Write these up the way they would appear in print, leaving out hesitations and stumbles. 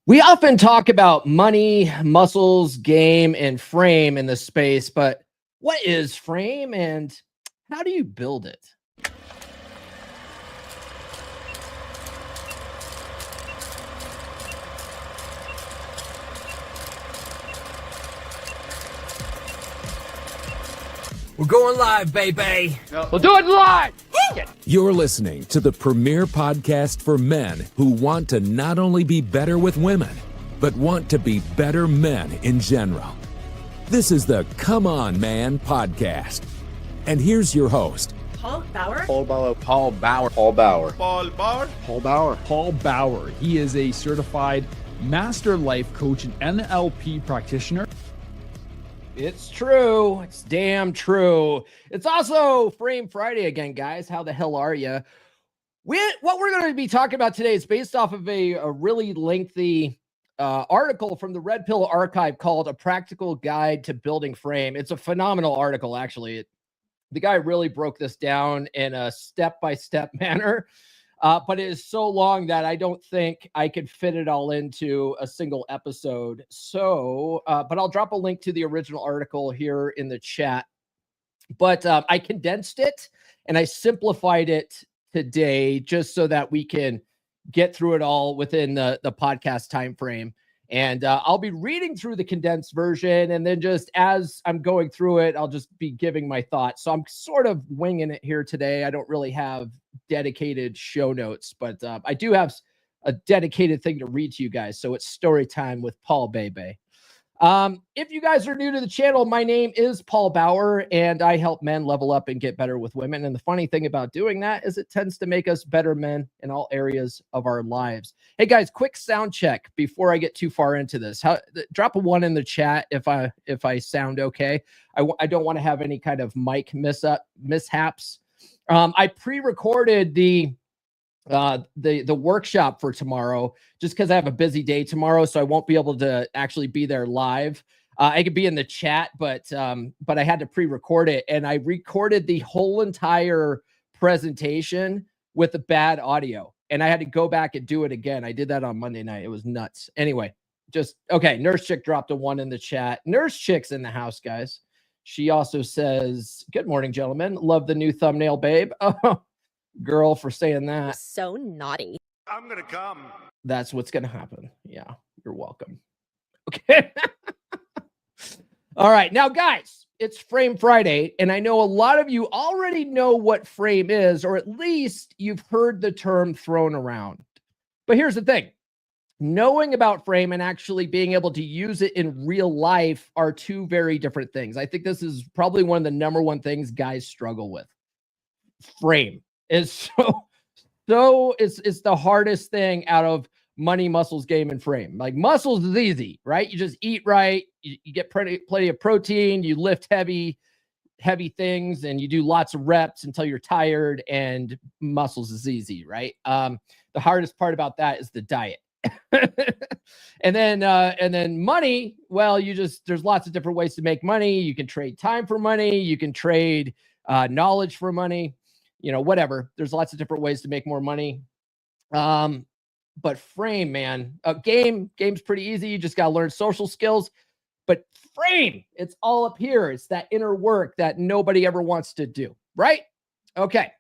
We often talk about money, muscles, game, and frame in this space, but what is frame and how do you build it? We're going live, baby. We'll do it live. You're listening to the premier podcast for men who want to not only be better with women, but want to be better men in general. This is the Come On Man podcast. And here's your host, Paul Bauer. Paul Bauer. He is a certified master life coach and NLP practitioner. It's true. It's damn true. It's also Frame Friday again, guys. How the hell are you? What we're going to be talking about today is based off of a really lengthy article from the Red Pill Archive called A Practical Guide to Building Frame. It's a phenomenal article, actually. The guy really broke this down in a step-by-step manner, but it is so long that I don't think I could fit it all into a single episode. So, but I'll drop a link to the original article here in the chat. But I condensed it and I simplified it today just so that we can get through it all within the podcast time frame. And I'll be reading through the condensed version, and then just as I'm going through it, I'll just be giving my thoughts. So I'm sort of winging it here today. I don't really have dedicated show notes, but I do have a dedicated thing to read to you guys. So it's story time with Paul Bebe. If you guys are new to the channel, my name is Paul Bauer, and I help men level up and get better with women. And the funny thing about doing that is it tends to make us better men in all areas of our lives. Hey guys, quick sound check before I get too far into this. Drop a 1 in the chat if I sound okay. I don't want to have any kind of mic mishaps. I pre-recorded the workshop for tomorrow just because I have a busy day tomorrow, so I won't be able to actually be there live. I could be in the chat, but I had to pre-record it, and I recorded the whole entire presentation with the bad audio, and I had to go back and do it again. I did that on Monday night. It was nuts. Anyway, okay. Nurse Chick dropped a 1 in the chat. Nurse Chick's in the house, guys. She also says, "Good morning, gentlemen. Love the new thumbnail, babe." Oh, girl, for saying that. So naughty. I'm gonna come. That's what's gonna happen. Yeah, you're welcome. Okay. All right, now guys, it's Frame Friday, and I know a lot of you already know what frame is, or at least you've heard the term thrown around. But here's the thing: knowing about frame and actually being able to use it in real life are two very different things. I think this is probably one of the number one things guys struggle with. Frame is it's the hardest thing out of money, muscles, game, and frame. Like muscles is easy, right? You just eat right, you get plenty of protein, you lift heavy things, and you do lots of reps until you're tired, and muscles is easy, right? The hardest part about that is the diet. and then money, well, there's lots of different ways to make money. You can trade time for money, you can trade knowledge for money, whatever. There's lots of different ways to make more money. But frame, man, game's pretty easy. You just got to learn social skills. But frame, it's all up here. It's that inner work that nobody ever wants to do, right? Okay.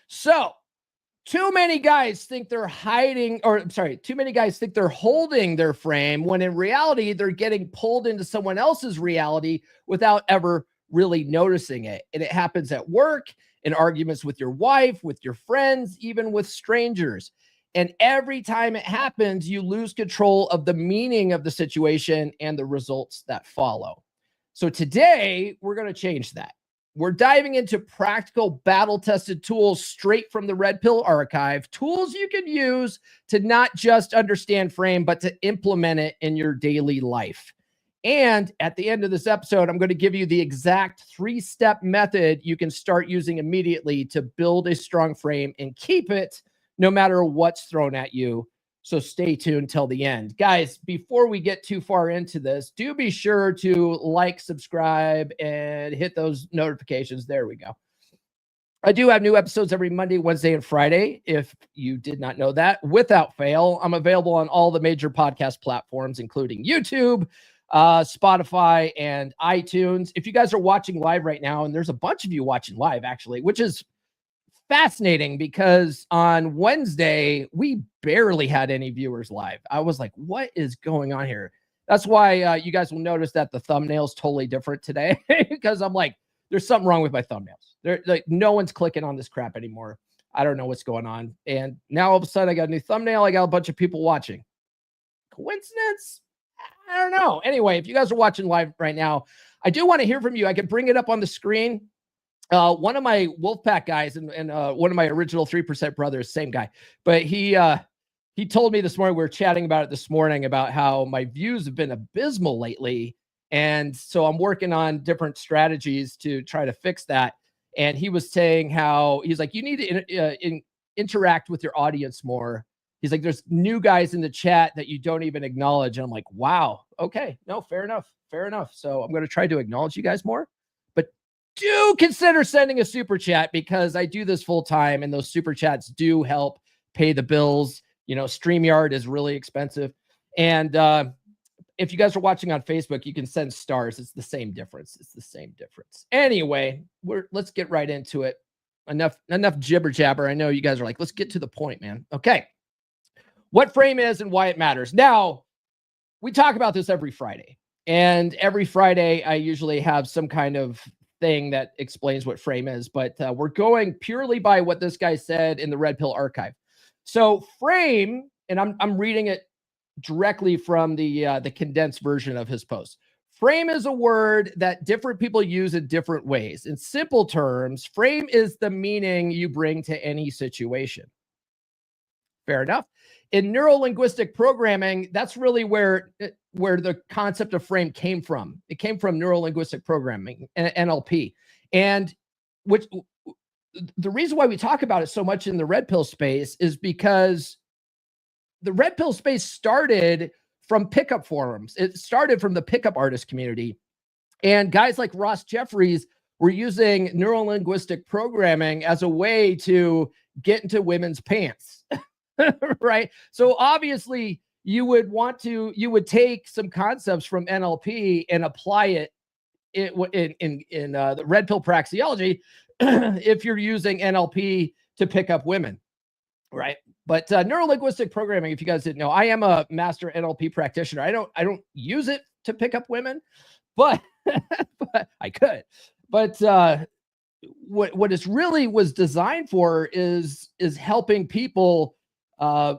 So too many guys think they're holding their frame when in reality, they're getting pulled into someone else's reality without ever really noticing it. And it happens at work, in arguments with your wife, with your friends, even with strangers. And every time it happens, you lose control of the meaning of the situation and the results that follow. So today, we're going to change that. We're diving into practical battle-tested tools straight from the Red Pill Archive, tools you can use to not just understand frame, but to implement it in your daily life. And at the end of this episode, I'm going to give you the exact 3-step method you can start using immediately to build a strong frame and keep it no matter what's thrown at you. So stay tuned till the end. Guys, before we get too far into this, do be sure to like, subscribe, and hit those notifications. There we go. I do have new episodes every Monday, Wednesday, and Friday. If you did not know that, without fail, I'm available on all the major podcast platforms, including YouTube, Spotify, and iTunes. If you guys are watching live right now, and there's a bunch of you watching live actually, which is fascinating because on Wednesday, we barely had any viewers live. I was like, what is going on here? That's why you guys will notice that the thumbnail's totally different today because I'm like, there's something wrong with my thumbnails. There, like, no one's clicking on this crap anymore. I don't know what's going on. And now all of a sudden I got a new thumbnail. I got a bunch of people watching. Coincidence? I don't know. Anyway, if you guys are watching live right now, I do want to hear from you. I can bring it up on the screen. One of my Wolfpack guys and one of my original 3% brothers, same guy, but he told me this morning, we were chatting about it this morning, about how my views have been abysmal lately. And so I'm working on different strategies to try to fix that. And he was saying how he's like, you need to interact with your audience more. He's like, there's new guys in the chat that you don't even acknowledge. And I'm like, wow, okay, no, fair enough. Fair enough. So I'm going to try to acknowledge you guys more, but do consider sending a super chat because I do this full time and those super chats do help pay the bills. You know, StreamYard is really expensive. And if you guys are watching on Facebook, you can send stars. It's the same difference. It's the same difference. Anyway, let's get right into it. Enough jibber jabber. I know you guys are like, let's get to the point, man. Okay. What frame is and why it matters. Now, we talk about this every Friday. And every Friday, I usually have some kind of thing that explains what frame is. But we're going purely by what this guy said in the Red Pill archive. So frame, and I'm reading it directly from the condensed version of his post. Frame is a word that different people use in different ways. In simple terms, frame is the meaning you bring to any situation. Fair enough. In neuro-linguistic programming, that's really where the concept of frame came from. It came from neuro-linguistic programming, NLP. And which the reason why we talk about it so much in the Red Pill space is because the Red Pill space started from pickup forums. It started from the pickup artist community. And guys like Ross Jeffries were using neuro-linguistic programming as a way to get into women's pants, right? So obviously you would take some concepts from NLP and apply it in the Red Pill praxeology if you're using NLP to pick up women, right? But neuro-linguistic programming, if you guys didn't know, I am a master NLP practitioner. I don't use it to pick up women, but, but I could. But what it really was designed for is helping people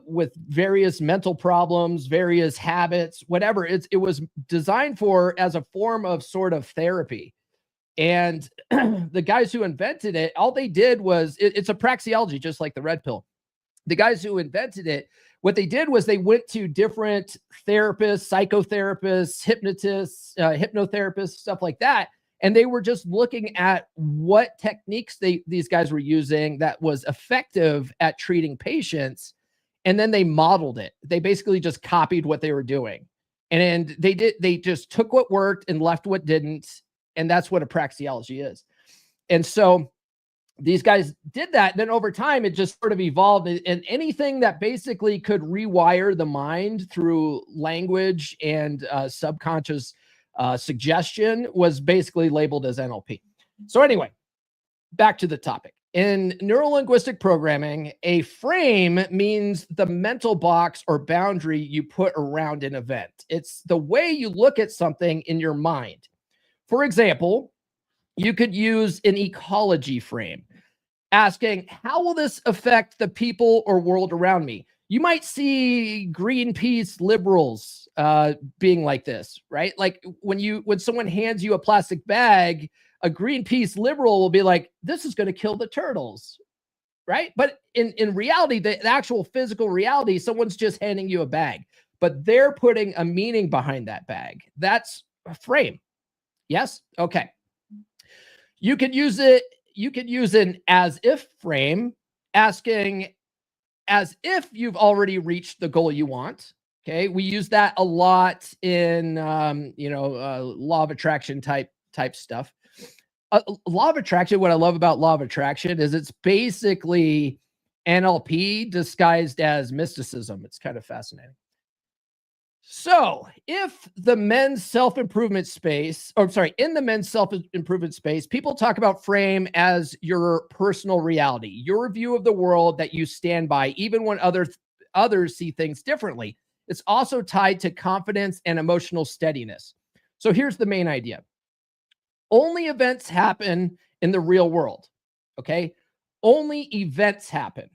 with various mental problems, various habits, whatever. It was designed for as a form of sort of therapy. And the guys who invented it, all they did was, it's a praxeology, just like the Red Pill. The guys who invented it, what they did was they went to different therapists, psychotherapists, hypnotists, hypnotherapists, stuff like that. And they were just looking at what techniques these guys were using that was effective at treating patients. And then they modeled it. They basically just copied what they were doing. And they just took what worked and left what didn't. And that's what a praxeology is. And so these guys did that. And then over time, it just sort of evolved. And anything that basically could rewire the mind through language and subconscious suggestion was basically labeled as NLP. So anyway, back to the topic. In neuro-linguistic programming, a frame means the mental box or boundary you put around an event. It's the way you look at something in your mind. For example, you could use an ecology frame, asking, how will this affect the people or world around me? You might see Greenpeace liberals being like this, right? Like when someone hands you a plastic bag, a Greenpeace liberal will be like, this is going to kill the turtles, right? But in reality, the actual physical reality, someone's just handing you a bag, but they're putting a meaning behind that bag. That's a frame. Yes? Okay. You could use an as if frame, asking as if you've already reached the goal you want. Okay. We use that a lot in, law of attraction type stuff. law of attraction, what I love about law of attraction is it's basically NLP disguised as mysticism. It's kind of fascinating. So if the men's self-improvement space, in the men's self-improvement space, people talk about frame as your personal reality, your view of the world that you stand by, even when others see things differently. It's also tied to confidence and emotional steadiness. So here's the main idea. Only events happen in the real world, okay? Only events happen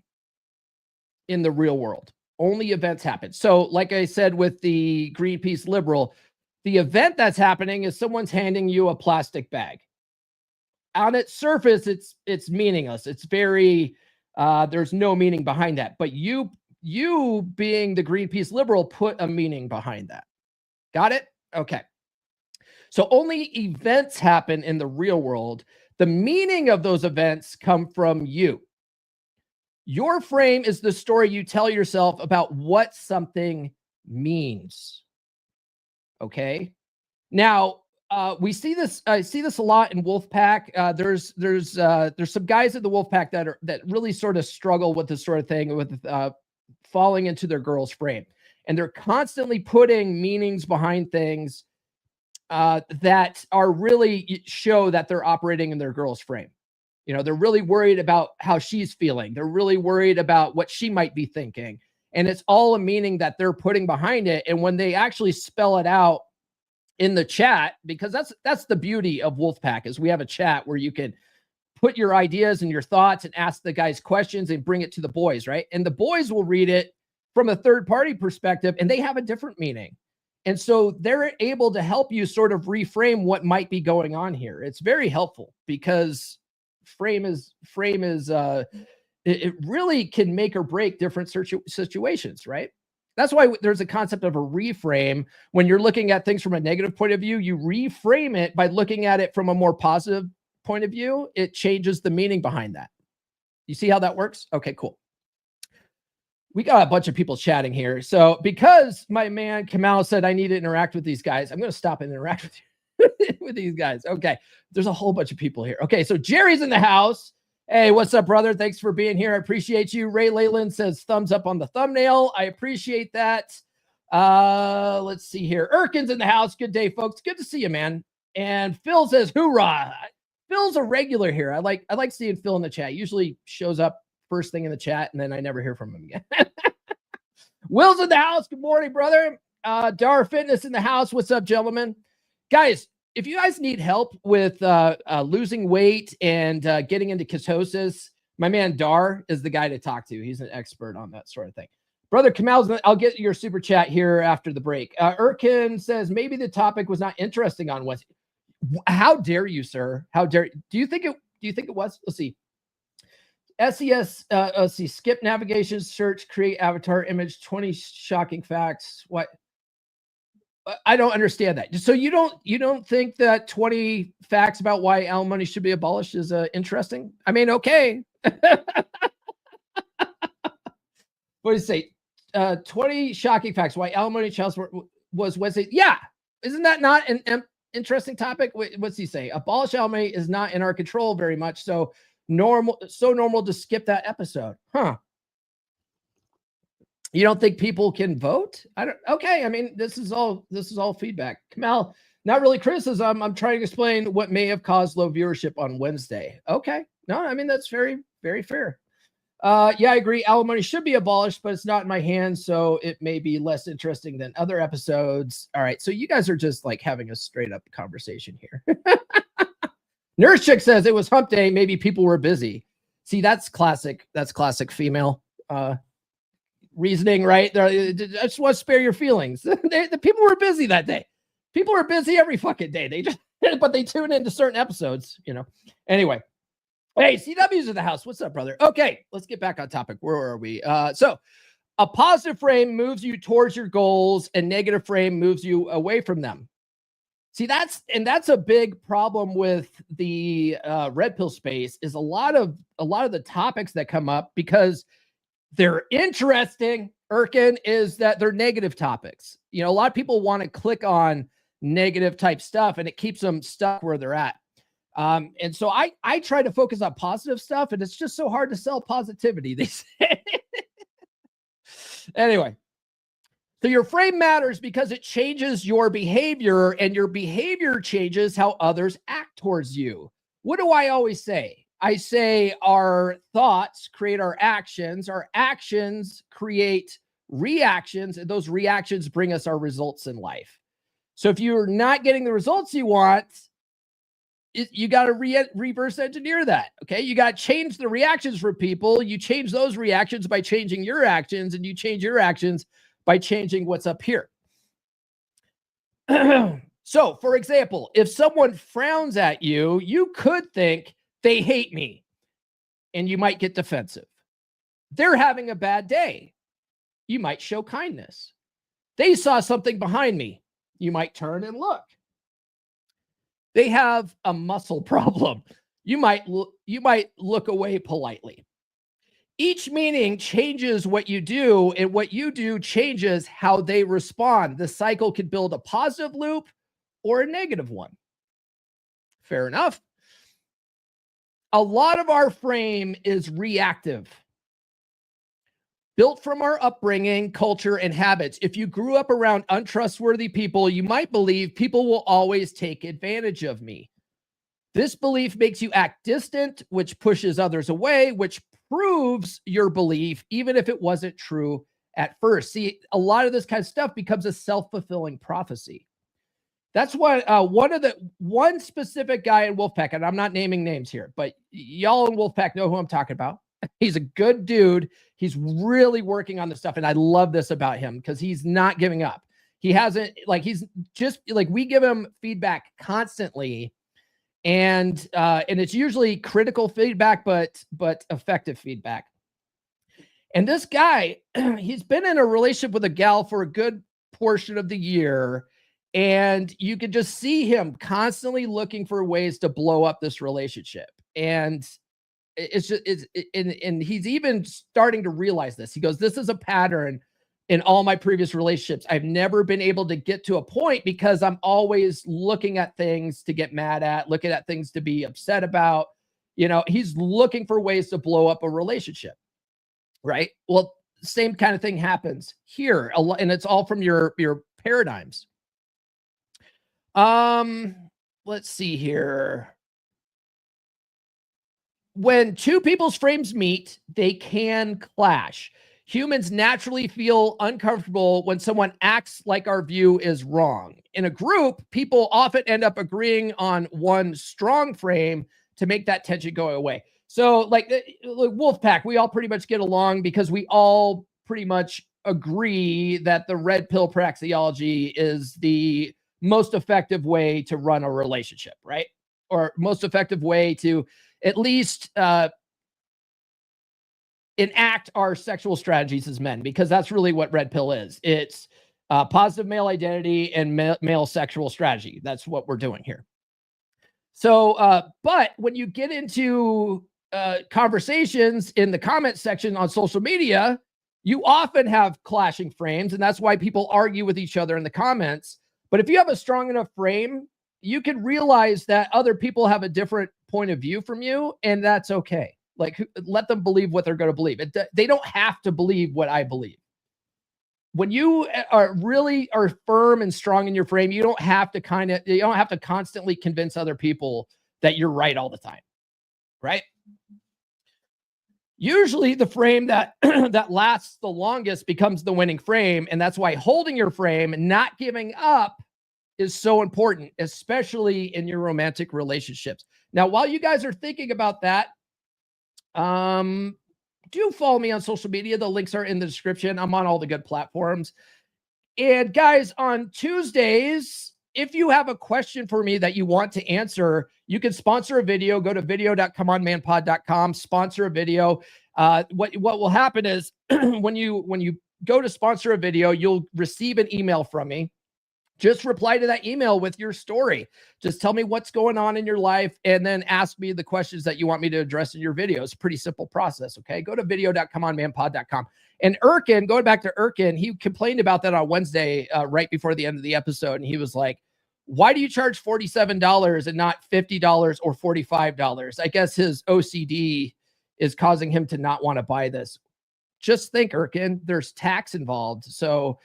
in the real world. Only events happen. So like I said with the Greenpeace liberal, the event that's happening is someone's handing you a plastic bag. On its surface, it's meaningless. It's very, there's no meaning behind that. But you being the Greenpeace liberal put a meaning behind that. Got it? Okay. So only events happen in the real world. The meaning of those events come from you. Your frame is the story you tell yourself about what something means. Okay. Now, we see this. I see this a lot in Wolfpack. There's some guys in the Wolfpack that really sort of struggle with this sort of thing, with falling into their girl's frame, and they're constantly putting meanings behind things that are really show that they're operating in their girl's frame. You know, they're really worried about how she's feeling. They're really worried about what she might be thinking. And it's all a meaning that they're putting behind it. And when they actually spell it out in the chat, because that's the beauty of Wolfpack, is we have a chat where you can put your ideas and your thoughts and ask the guys questions and bring it to the boys, right? And the boys will read it from a third party perspective, and they have a different meaning. And so they're able to help you sort of reframe what might be going on here. It's very helpful because frame is it really can make or break different situations, right? That's why there's a concept of a reframe. When you're looking at things from a negative point of view, you reframe it by looking at it from a more positive point of view. It changes the meaning behind that. You see how that works? Okay, cool. We got a bunch of people chatting here. So because my man Kamal said I need to interact with these guys, I'm going to stop and interact with you. With these guys. Okay. There's a whole bunch of people here. Okay. So Jerry's in the house. Hey, what's up, brother? Thanks for being here. I appreciate you. Ray Leyland says thumbs up on the thumbnail. I appreciate that. Let's see here. Erkin's in the house. Good day, folks. Good to see you, man. And Phil says, hoorah. Phil's a regular here. I like seeing Phil in the chat. Usually shows up first thing in the chat, and then I never hear from him again. Will's in the house. Good morning, brother. Dar Fitness in the house. What's up, gentlemen? Guys, if you guys need help with losing weight and getting into ketosis, my man Dar is the guy to talk to. He's an expert on that sort of thing. Brother Kamal's, I'll get your super chat here after the break. Erkin says, maybe the topic was not interesting on Wednesday. How dare you, sir? How dare you? Do you think it was? Let's see. SES, let's see. Skip navigation, search, create avatar image, 20 shocking facts. What? I don't understand that. So you don't think that 20 facts about why alimony should be abolished is interesting? I mean, okay. What did it say? 20 shocking facts why alimony child support was Wednesday. Yeah, isn't that not an interesting topic? What's he say? Abolish alimony is not in our control very much. So normal to skip that episode, huh? You don't think people can vote? Okay. I mean, this is all feedback. Kamal, not really criticism. I'm trying to explain what may have caused low viewership on Wednesday. Okay. No, I mean, that's very, very fair. Yeah, I agree. Alimony should be abolished, but it's not in my hands. So it may be less interesting than other episodes. All right. So you guys are just like having a straight up conversation here. Nurse Chick says it was hump day. Maybe people were busy. See, that's classic. That's classic female, reasoning, right? I just want to spare your feelings. The people were busy that day. People are busy every fucking day. But they tune into certain episodes, you know. Anyway, hey, CW's in the house. What's up, brother? Okay, let's get back on topic. Where are we? So a positive frame moves you towards your goals, and negative frame moves you away from them. See, that's a big problem with the red pill space. Is a lot of the topics that come up, because they're interesting, Erkin, is that they're negative topics. You know, a lot of people want to click on negative type stuff, and it keeps them stuck where they're at. And so I try to focus on positive stuff, and it's just so hard to sell positivity, they say. Anyway, so your frame matters because it changes your behavior, and your behavior changes how others act towards you. What do I always say? I say our thoughts create our actions create reactions, and those reactions bring us our results in life. So if you're not getting the results you want, you got to reverse engineer that. Okay. You got to change the reactions for people. You change those reactions by changing your actions, and you change your actions by changing what's up here. So, for example, if someone frowns at you, you could think they hate me, and you might get defensive. They're having a bad day. You might show kindness. They saw something behind me. You might turn and look. They have a muscle problem. You might look away politely. Each meaning changes what you do, and what you do changes how they respond. The cycle could build a positive loop or a negative one. Fair enough. A lot of our frame is reactive, built from our upbringing, culture, and habits. If you grew up around untrustworthy people, you might believe people will always take advantage of me. This belief makes you act distant, which pushes others away, which proves your belief, even if it wasn't true at first. See, a lot of this kind of stuff becomes a self-fulfilling prophecy. That's why one specific guy in Wolfpack, and I'm not naming names here, but y'all in Wolfpack know who I'm talking about. He's a good dude. He's really working on this stuff. And I love this about him because he's not giving up. He hasn't, he's just we give him feedback constantly. And it's usually critical feedback, but effective feedback. And this guy, he's been in a relationship with a gal for a good portion of the year. And you could just see him constantly looking for ways to blow up this relationship. And and he's even starting to realize this. He goes, this is a pattern in all my previous relationships. I've never been able to get to a point because I'm always looking at things to get mad at, looking at things to be upset about. He's looking for ways to blow up a relationship, right? Well, same kind of thing happens here, and it's all from your paradigms. Let's see here. When two people's frames meet, they can clash. Humans naturally feel uncomfortable when someone acts like our view is wrong. In a group, people often end up agreeing on one strong frame to make that tension go away. So like Wolfpack, we all pretty much get along because we all pretty much agree that the red pill praxeology is the most effective way to run a relationship, right? Or most effective way to at least enact our sexual strategies as men, because that's really what red pill is. It's positive male identity and male sexual strategy. That's what we're doing here. So, but when you get into conversations in the comment section on social media, you often have clashing frames, and that's why people argue with each other in the comments. But if you have a strong enough frame, you can realize that other people have a different point of view from you, and that's okay. Let them believe what they're going to believe. They don't have to believe what I believe. When you are firm and strong in your frame, you don't have to constantly convince other people that you're right all the time, right? Usually the frame that that lasts the longest becomes the winning frame, and that's why holding your frame and not giving up is so important, especially in your romantic relationships. Now, while you guys are thinking about that, do follow me on social media. The links are in the description. I'm on all the good platforms. And guys, on Tuesdays, if you have a question for me that you want to answer, you can sponsor a video. Go to video.comeonmanpod.com, sponsor a video. What will happen is when you go to sponsor a video, you'll receive an email from me. Just reply to that email with your story. Just tell me what's going on in your life and then ask me the questions that you want me to address in your video. It's a pretty simple process, okay? Go to video.comeonmanpod.com. And going back to Erkin, he complained about that on Wednesday right before the end of the episode. And he was like, why do you charge $47 and not $50 or $45? I guess his OCD is causing him to not want to buy this. Just think, Erkin, there's tax involved. So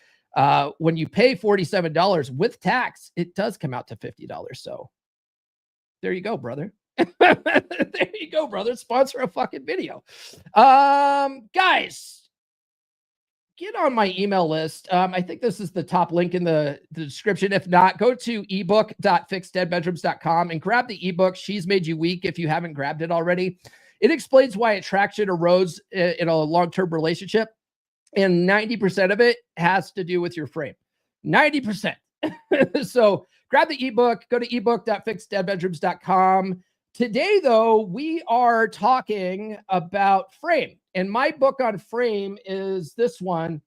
when you pay $47 with tax, it does come out to $50. So there you go, brother. There you go, brother. Sponsor a fucking video. Guys, get on my email list. I think this is the top link in the description. If not, go to ebook.fixdeadbedrooms.com and grab the ebook, She's Made You Weak, if you haven't grabbed it already. It explains why attraction erodes in a long-term relationship. And 90% of it has to do with your frame. 90%. So grab the ebook, go to ebook.fixdeadbedrooms.com. Today, though, we are talking about frame. And my book on frame is this one,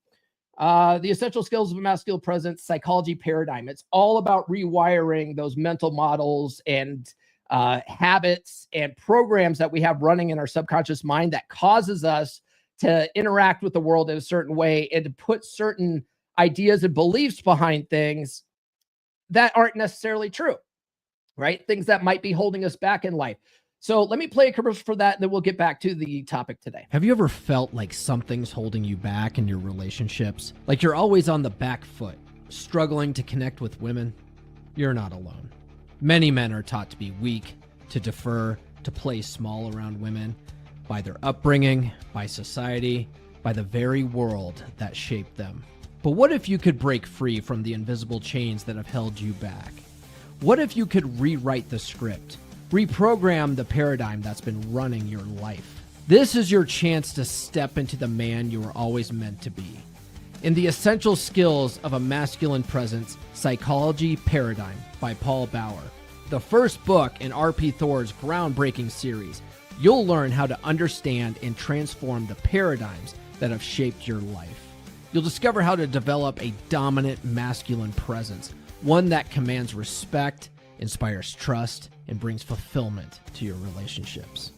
The Essential Skills of a Masculine Presence, Psychology Paradigm. It's all about rewiring those mental models and habits and programs that we have running in our subconscious mind that causes us to interact with the world in a certain way and to put certain ideas and beliefs behind things that aren't necessarily true, right? Things that might be holding us back in life. So let me play a commercial for that, and then we'll get back to the topic today. Have you ever felt like something's holding you back in your relationships? Like you're always on the back foot, struggling to connect with women? You're not alone. Many men are taught to be weak, to defer, to play small around women by their upbringing, by society, by the very world that shaped them. But what if you could break free from the invisible chains that have held you back? What if you could rewrite the script? Reprogram the paradigm that's been running your life. This is your chance to step into the man you were always meant to be. In The Essential Skills of a Masculine Presence, Psychology Paradigm by Paul Bauer, the first book in R.P. Thor's groundbreaking series, you'll learn how to understand and transform the paradigms that have shaped your life. You'll discover how to develop a dominant masculine presence, one that commands respect, inspires trust, and brings fulfillment to your relationships.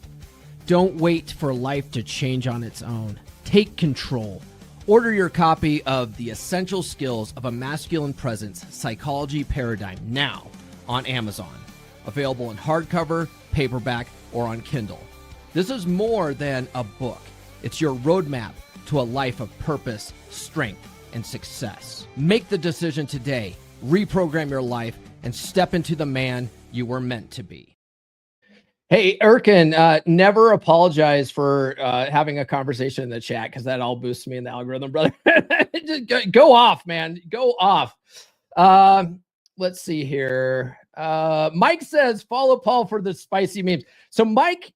Don't wait for life to change on its own. Take control. Order your copy of The Essential Skills of a Masculine Presence, Psychology Paradigm now on Amazon. Available in hardcover, paperback, or on Kindle. This is more than a book. It's your roadmap to a life of purpose, strength, and success. Make the decision today. Reprogram your life and step into the man you were meant to be. Hey, Erkin, never apologize for having a conversation in the chat, because that all boosts me in the algorithm, brother. Just go off, man. Go off. Let's see here. Mike says, follow Paul for the spicy memes. So Mike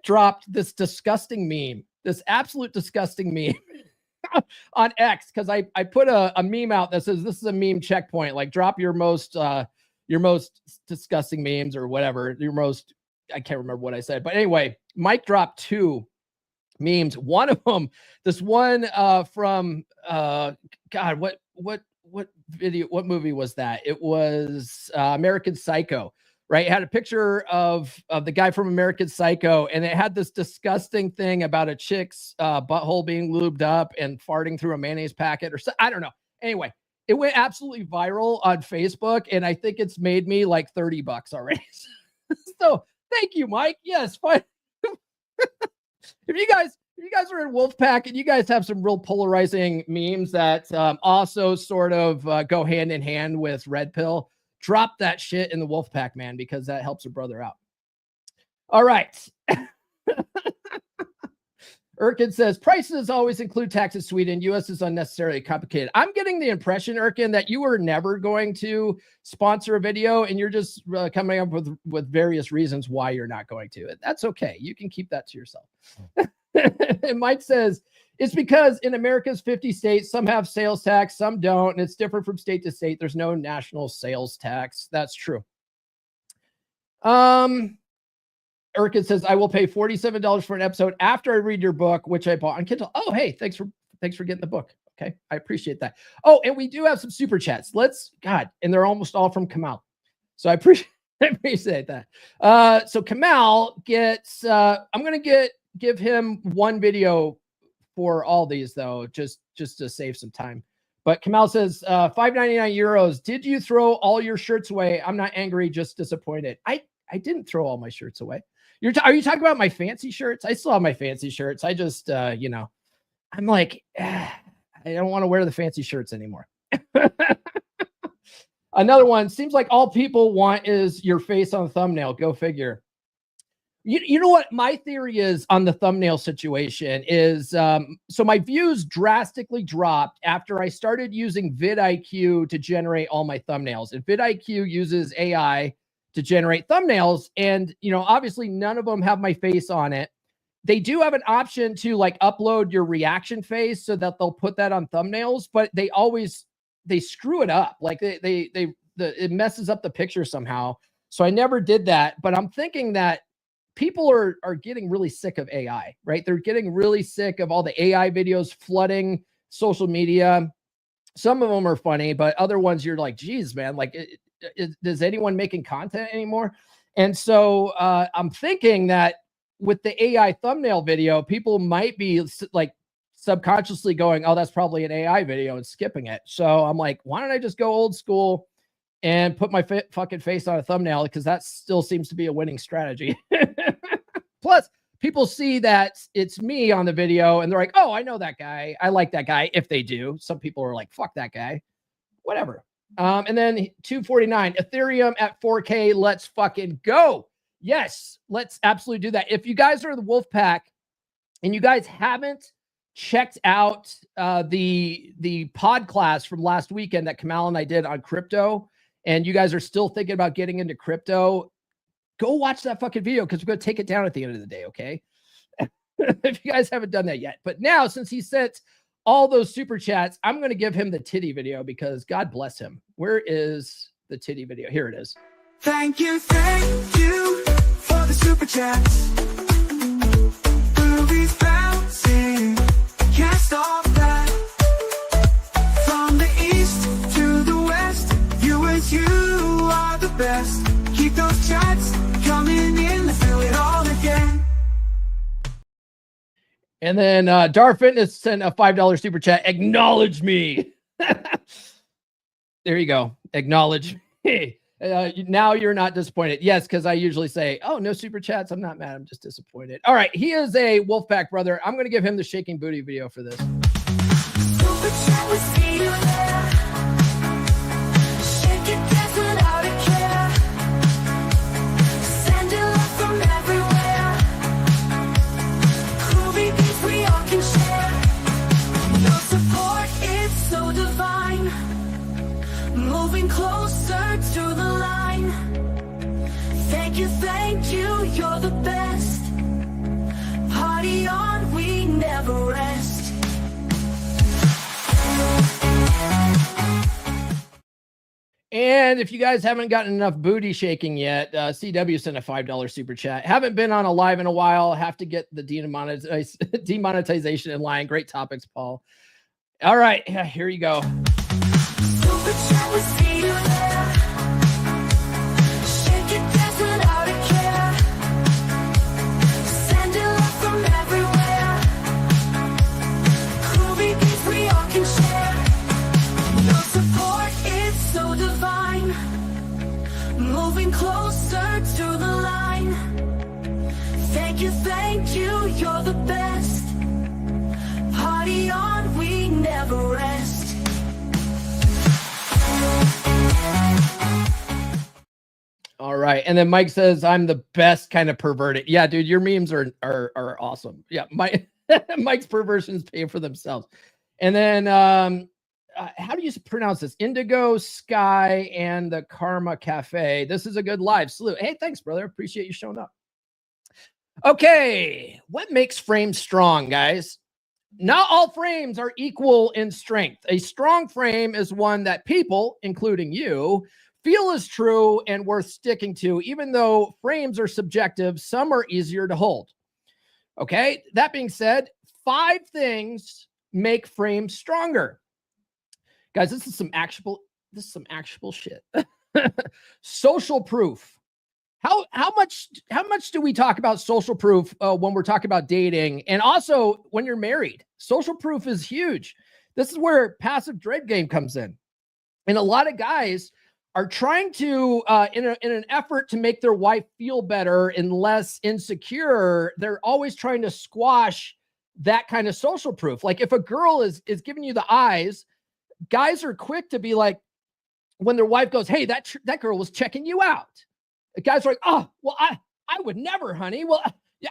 dropped this disgusting meme, this absolute disgusting meme on X, because I put a meme out that says, this is a meme checkpoint. Like, drop your most disgusting memes or whatever. I can't remember what I said. But anyway, Mike dropped two memes. One of them, this one from, God, what video, what movie was that? It was American Psycho, right? It had a picture of the guy from American Psycho, and it had this disgusting thing about a chick's butthole being lubed up and farting through a mayonnaise packet or so. I don't know. Anyway, it went absolutely viral on Facebook, and I think it's made me like $30 already. So thank you, Mike. Yes, fine. If you guys are in Wolfpack and you guys have some real polarizing memes that also sort of go hand in hand with Red Pill, drop that shit in the Wolfpack, man, because that helps a brother out. All right. Erkin says, prices always include tax in Sweden. U.S. is unnecessarily complicated. I'm getting the impression, Erkin, that you were never going to sponsor a video, and you're just coming up with various reasons why you're not going to. That's okay. You can keep that to yourself. And Mike says, it's because in America's 50 states, some have sales tax, some don't, and it's different from state to state. There's no national sales tax. That's true. Erkin says, I will pay $47 for an episode after I read your book, which I bought on Kindle. Oh, hey, thanks for getting the book. Okay, I appreciate that. Oh, and we do have some super chats. And they're almost all from Kamal. So I appreciate that. So Kamal gets, I'm going to give him one video for all these, though, just to save some time. But Kamal says, 5.99 euros. Did you throw all your shirts away? I'm not angry, just disappointed. I didn't throw all my shirts away. Are you talking about my fancy shirts? I still have my fancy shirts. I just, I'm like, I don't want to wear the fancy shirts anymore. Another one, seems like all people want is your face on the thumbnail. Go figure. You know what my theory is on the thumbnail situation is, so my views drastically dropped after I started using vidIQ to generate all my thumbnails. And vidIQ uses AI to generate thumbnails. And, obviously none of them have my face on it. They do have an option to like upload your reaction face so that they'll put that on thumbnails, but they screw it up. Like it messes up the picture somehow. So I never did that, but I'm thinking that people are getting really sick of AI, right? They're getting really sick of all the AI videos flooding social media. Some of them are funny, but other ones you're like, geez, man, like, is anyone making content anymore? And so I'm thinking that with the AI thumbnail video, people might be like subconsciously going, oh, that's probably an AI video and skipping it. So I'm like, why don't I just go old school and put my fucking face on a thumbnail? Because that still seems to be a winning strategy. Plus, people see that it's me on the video and they're like, oh, I know that guy. I like that guy. If they do. Some people are like, fuck that guy. Whatever. And then 249, Ethereum at 4K. Let's fucking go. Yes, let's absolutely do that. If you guys are the Wolfpack and you guys haven't checked out the pod class from last weekend that Kamal and I did on crypto, and you guys are still thinking about getting into crypto, go watch that fucking video because we're going to take it down at the end of the day, okay? If you guys haven't done that yet. But now, since he sent all those super chats, I'm going to give him the titty video because God bless him. Where is the titty video? Here it is. Thank you for the super chats. Boobies bouncing, can't stop that. From the east to the west, you are the best. Keep those chats coming in, let's do it all again. And then Dar Fitness sent a $5 super chat. Acknowledge me. There you go. Acknowledge me. Now you're not disappointed. Yes, because I usually say, oh, no super chats. I'm not mad. I'm just disappointed. All right. He is a Wolfpack brother. I'm going to give him the shaking booty video for this. Super chat with see you there. Shake it, dance without a care. Send it love from everywhere. Groovy beats we all can share. No support, it's so divine. Moving closer to the line. Thank you, you're the best. Party on, we never rest. And if you guys haven't gotten enough booty shaking yet, CW sent a $5 super chat. Haven't been on a live in a while. Have to get the demonetization in line. Great topics, Paul. All right, here you go. Super chat with see you there. Shake it, dance without a care. Send it love from everywhere. Groovy beats we all can share. No support, it's so divine. Moving closer to the line. Thank you, you're the best. Party on, we never rest. All right. And then Mike says, I'm the best kind of perverted. Yeah, dude, your memes are awesome. Yeah, Mike's perversions pay for themselves. And then how do you pronounce this? Indigo Sky and the Karma Cafe. This is a good live. Salute. Hey, thanks, brother. Appreciate you showing up. Okay. What makes frames strong, guys? Not all frames are equal in strength. A strong frame is one that people, including you, feel is true and worth sticking to, even though frames are subjective. Some are easier to hold. Okay. That being said, 5 things make frames stronger. Guys, this is some actual shit. Social proof. How much do we talk about social proof when we're talking about dating, and also when you're married? Social proof is huge. This is where passive dread game comes in. And a lot of guys are trying to, in an effort to make their wife feel better and less insecure, they're always trying to squash that kind of social proof. Like if a girl is giving you the eyes, guys are quick to be like, when their wife goes, hey, that girl was checking you out. The guys are like, oh, well, I would never, honey. Well,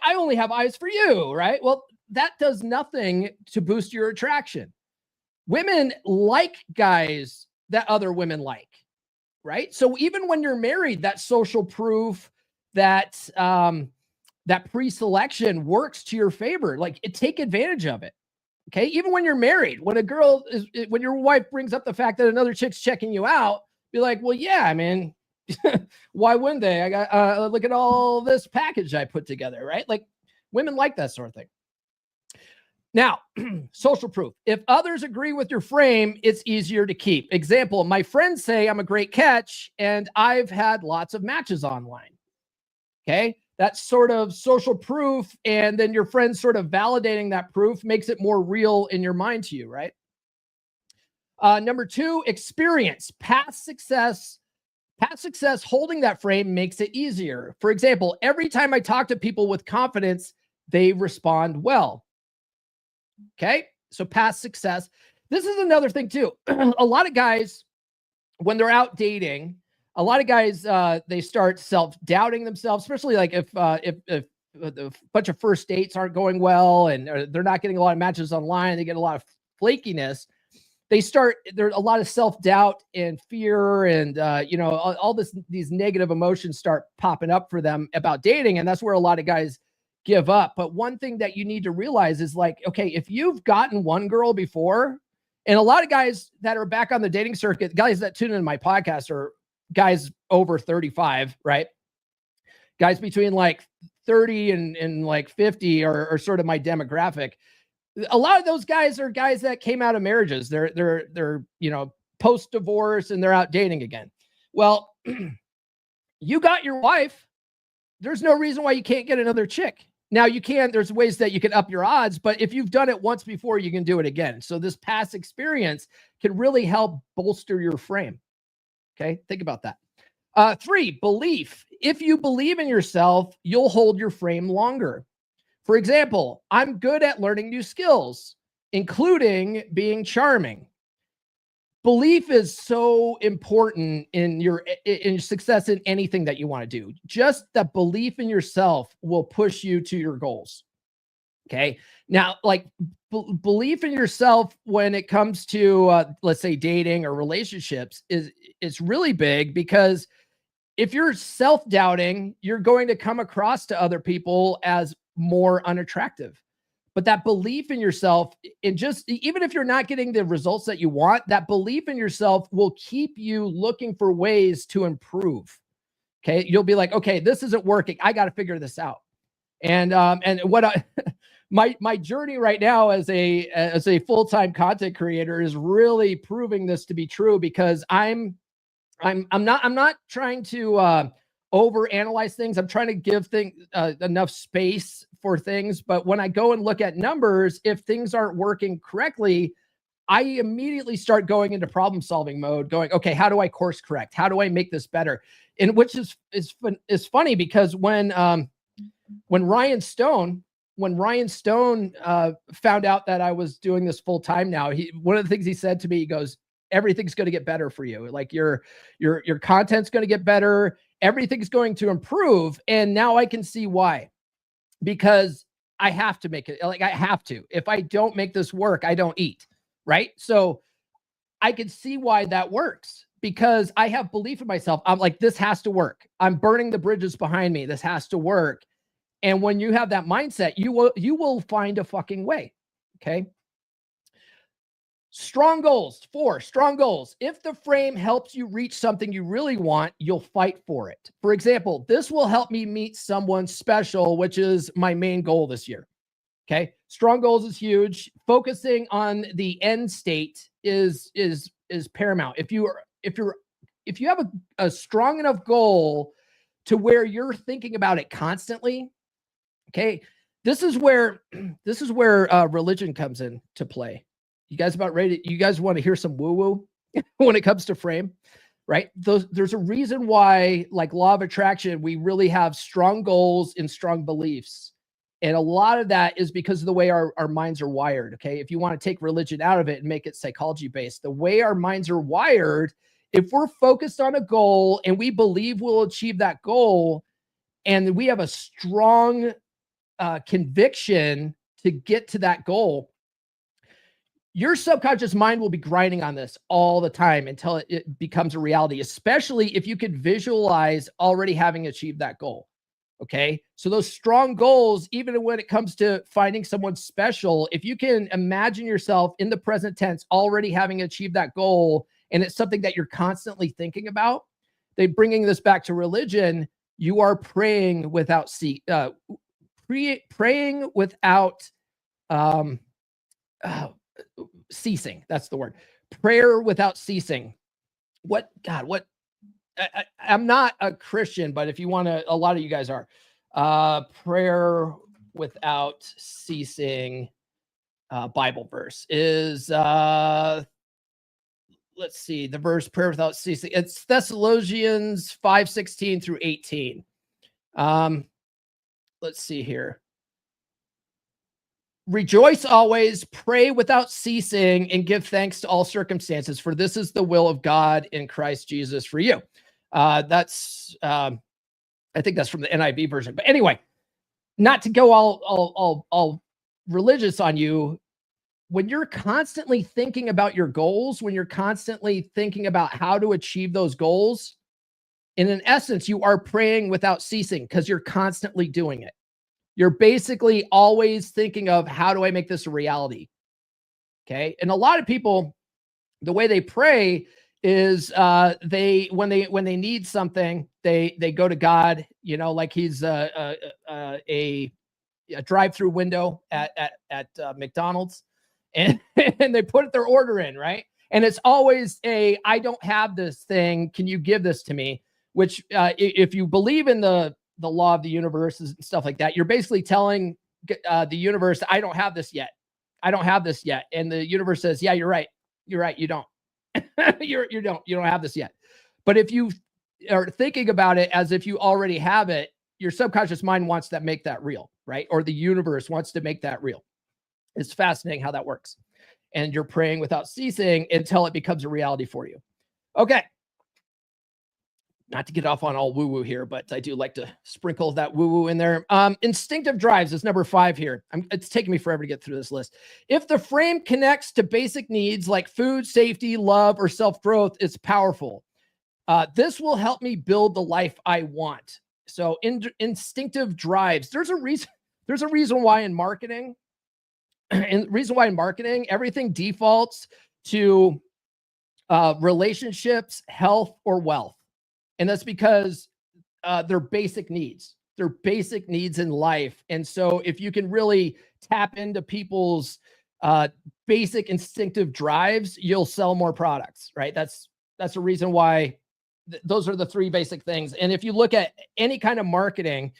I only have eyes for you, right? Well, that does nothing to boost your attraction. Women like guys that other women like, right? So even when you're married, that social proof, that pre-selection works to your favor. Like take advantage of it. Okay. Even when you're married, when when your wife brings up the fact that another chick's checking you out, be like, well, yeah, I mean, why wouldn't they? I got, look at all this package I put together, right? Like women like that sort of thing. Now, social proof. If others agree with your frame, it's easier to keep. Example, my friends say I'm a great catch and I've had lots of matches online. Okay. That's sort of social proof. And then your friends sort of validating that proof makes it more real in your mind to you, right? Number 2, experience. Past success holding that frame makes it easier. For example, every time I talk to people with confidence, they respond well. Okay. So past success. This is another thing too. A lot of guys, when they're out dating, a lot of guys, they start self-doubting themselves, especially like if a bunch of first dates aren't going well and they're not getting a lot of matches online, they get a lot of flakiness. There's a lot of self-doubt and fear and, all these negative emotions start popping up for them about dating. And that's where a lot of guys give up. But one thing that you need to realize is like, okay, if you've gotten one girl before, and a lot of guys that are back on the dating circuit, guys that tune into my podcast are guys over 35, right? Guys between like 30 and like 50 are sort of my demographic. A lot of those guys are guys that came out of marriages. They're post-divorce and they're out dating again. Well, you got your wife. There's no reason why you can't get another chick. Now you can, there's ways that you can up your odds, but if you've done it once before, you can do it again. So this past experience can really help bolster your frame. Okay. Think about that. 3, belief. If you believe in yourself, you'll hold your frame longer. For example, I'm good at learning new skills, including being charming. Belief is so important in your success in anything that you want to do. Just the belief in yourself will push you to your goals. Okay. Now, like belief in yourself when it comes to, let's say dating or relationships is really big, because if you're self-doubting, you're going to come across to other people as more unattractive. But that belief in yourself, even if you're not getting the results that you want, that belief in yourself will keep you looking for ways to improve. Okay. You'll be like, okay, this isn't working. I got to figure this out. And what my journey right now as a full-time content creator is really proving this to be true, because I'm not trying to overanalyze things. I'm trying to give things enough space for things. But when I go and look at numbers, if things aren't working correctly, I immediately start going into problem solving mode, going, okay, how do I course correct? How do I make this better? And which is funny, because when Ryan Stone found out that I was doing this full time now, one of the things he said to me, he goes, everything's going to get better for you. Like your content's going to get better. Everything's going to improve. And now I can see why, because I have to make it, like I have to. If I don't make this work, I don't eat. Right. So I can see why that works, because I have belief in myself. I'm like, this has to work. I'm burning the bridges behind me. This has to work. And when you have that mindset, you will find a fucking way. Okay. Strong goals. 4, strong goals. If the frame helps you reach something you really want, you'll fight for it. For example, this will help me meet someone special, which is my main goal this year. Okay. Strong goals is huge. Focusing on the end state is paramount. If you have a strong enough goal to where you're thinking about it constantly, okay, this is where religion comes in to play. You guys about ready? You guys want to hear some woo-woo when it comes to frame, right? There's a reason why, like law of attraction, we really have strong goals and strong beliefs. And a lot of that is because of the way our minds are wired, okay? If you want to take religion out of it and make it psychology-based, the way our minds are wired, if we're focused on a goal and we believe we'll achieve that goal, and we have a strong conviction to get to that goal, your subconscious mind will be grinding on this all the time until it becomes a reality, especially if you could visualize already having achieved that goal. Okay. So those strong goals, even when it comes to finding someone special, if you can imagine yourself in the present tense already having achieved that goal, and it's something that you're constantly thinking about, bringing this back to religion, you are praying without praying without ceasing. That's the word. Prayer without ceasing. I'm not a Christian, but if you want to, a lot of you guys are. Prayer without ceasing Bible verse is, let's see, the verse prayer without ceasing. It's Thessalonians 5:16 through 18. Let's see here. Rejoice always, pray without ceasing, and give thanks to all circumstances, for this is the will of God in Christ Jesus for you. I think that's from the NIV version. But anyway, not to go all religious on you, when you're constantly thinking about your goals, when you're constantly thinking about how to achieve those goals, in essence, you are praying without ceasing because you're constantly doing it. You're basically always thinking of, how do I make this a reality? Okay. And a lot of people, the way they pray is when they need something, they go to God, like he's a drive-through window at McDonald's, and they put their order in, right? And it's always I don't have this thing. Can you give this to me? Which if you believe in the law of the universe and stuff like that, you're basically telling the universe, I don't have this yet. I don't have this yet. And the universe says, yeah, you're right. You're right. You don't. you don't have this yet. But if you are thinking about it as if you already have it, your subconscious mind wants to make that real, right? Or the universe wants to make that real. It's fascinating how that works. And you're praying without ceasing until it becomes a reality for you. Okay. Not to get off on all woo-woo here, but I do like to sprinkle that woo-woo in there. Instinctive drives is number 5 here. It's taking me forever to get through this list. If the frame connects to basic needs like food, safety, love, or self-growth, it's powerful. This will help me build the life I want. So instinctive drives. There's a reason why in marketing, everything defaults to relationships, health, or wealth. And that's because they're basic needs. They're basic needs in life. And so if you can really tap into people's basic instinctive drives, you'll sell more products, right? That's a reason why those are the 3 basic things. And if you look at any kind of marketing,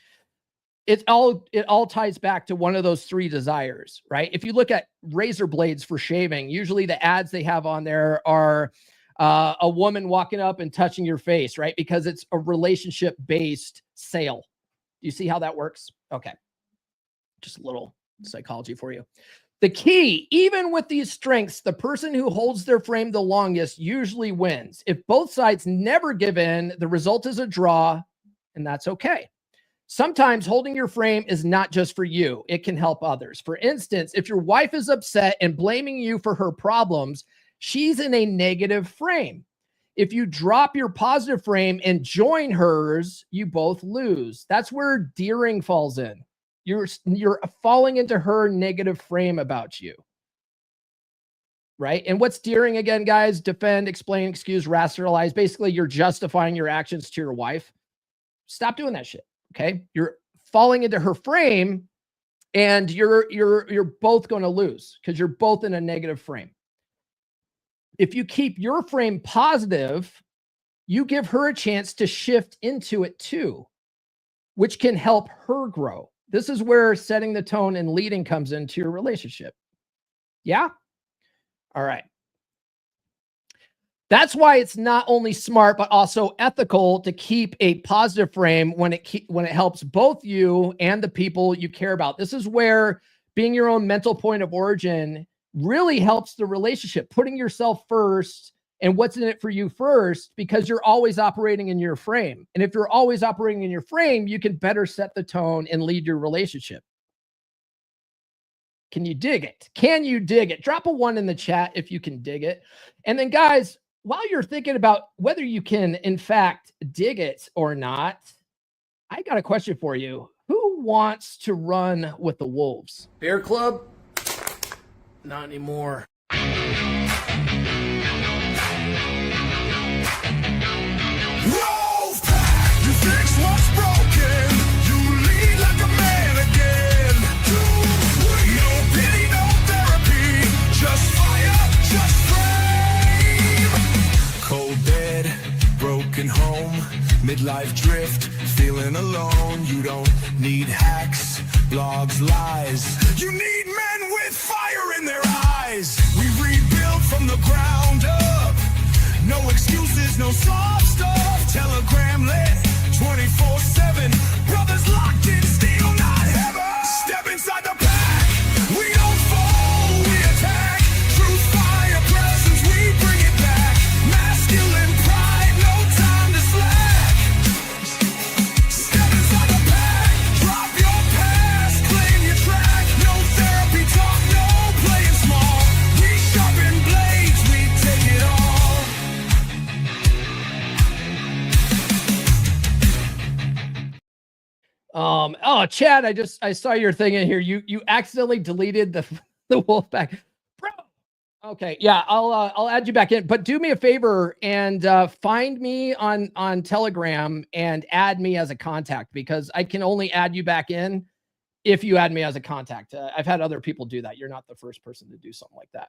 it all ties back to one of those 3 desires, right? If you look at razor blades for shaving, usually the ads they have on there are a woman walking up and touching your face, right? Because it's a relationship-based sale. Do you see how that works? Okay. Just a little psychology for you. The key, even with these strengths, the person who holds their frame the longest usually wins. If both sides never give in, the result is a draw, and that's okay. Sometimes holding your frame is not just for you. It can help others. For instance, if your wife is upset and blaming you for her problems, she's in a negative frame. If you drop your positive frame and join hers, you both lose. That's where Deering falls in. You're falling into her negative frame about you. Right? And what's Deering again, guys? Defend, explain, excuse, rationalize. Basically, you're justifying your actions to your wife. Stop doing that shit. Okay? You're falling into her frame, and you're both going to lose because you're both in a negative frame. If you keep your frame positive, you give her a chance to shift into it too, which can help her grow. This is where setting the tone and leading comes into your relationship. Yeah. All right. That's why it's not only smart, but also ethical to keep a positive frame when it helps both you and the people you care about. This is where being your own mental point of origin really helps the relationship, putting yourself first and what's in it for you first, because you're always operating in your frame. And if you're always operating in your frame, you can better set the tone and lead your relationship. Can you dig it? Can you dig it? Drop a 1 in the chat if you can dig it. And then, guys, while you're thinking about whether you can, in fact, dig it or not, I got a question for you. Who wants to run with the Wolves? Bear Club? Not anymore. You fix what's broken. You lead like a man again. No pity, no therapy. Just fire, just flame. Cold bed, broken home, midlife drift, feeling alone. You don't need hacks, blogs, lies. You need men with fire in their eyes. We rebuild from the ground up. No excuses, no soft stuff. Telegram lit 24/7. Brothers locked in steel, not heaven. Step inside the pack. We don't fall, we attack. Truth, fire, presence, we bring it back. Masculine pride, no time to slack. Step inside the pack. Drop your past, claim your track. No therapy talk, no playing small. We sharpen blades, we take it all. Oh, Chad, I saw your thing in here. You accidentally deleted the Wolfpack, bro. Okay, yeah, I'll add you back in, but do me a favor and find me on Telegram and add me as a contact, because I can only add you back in if you add me as a contact. I've had other people do that. You're not the first person to do something like that.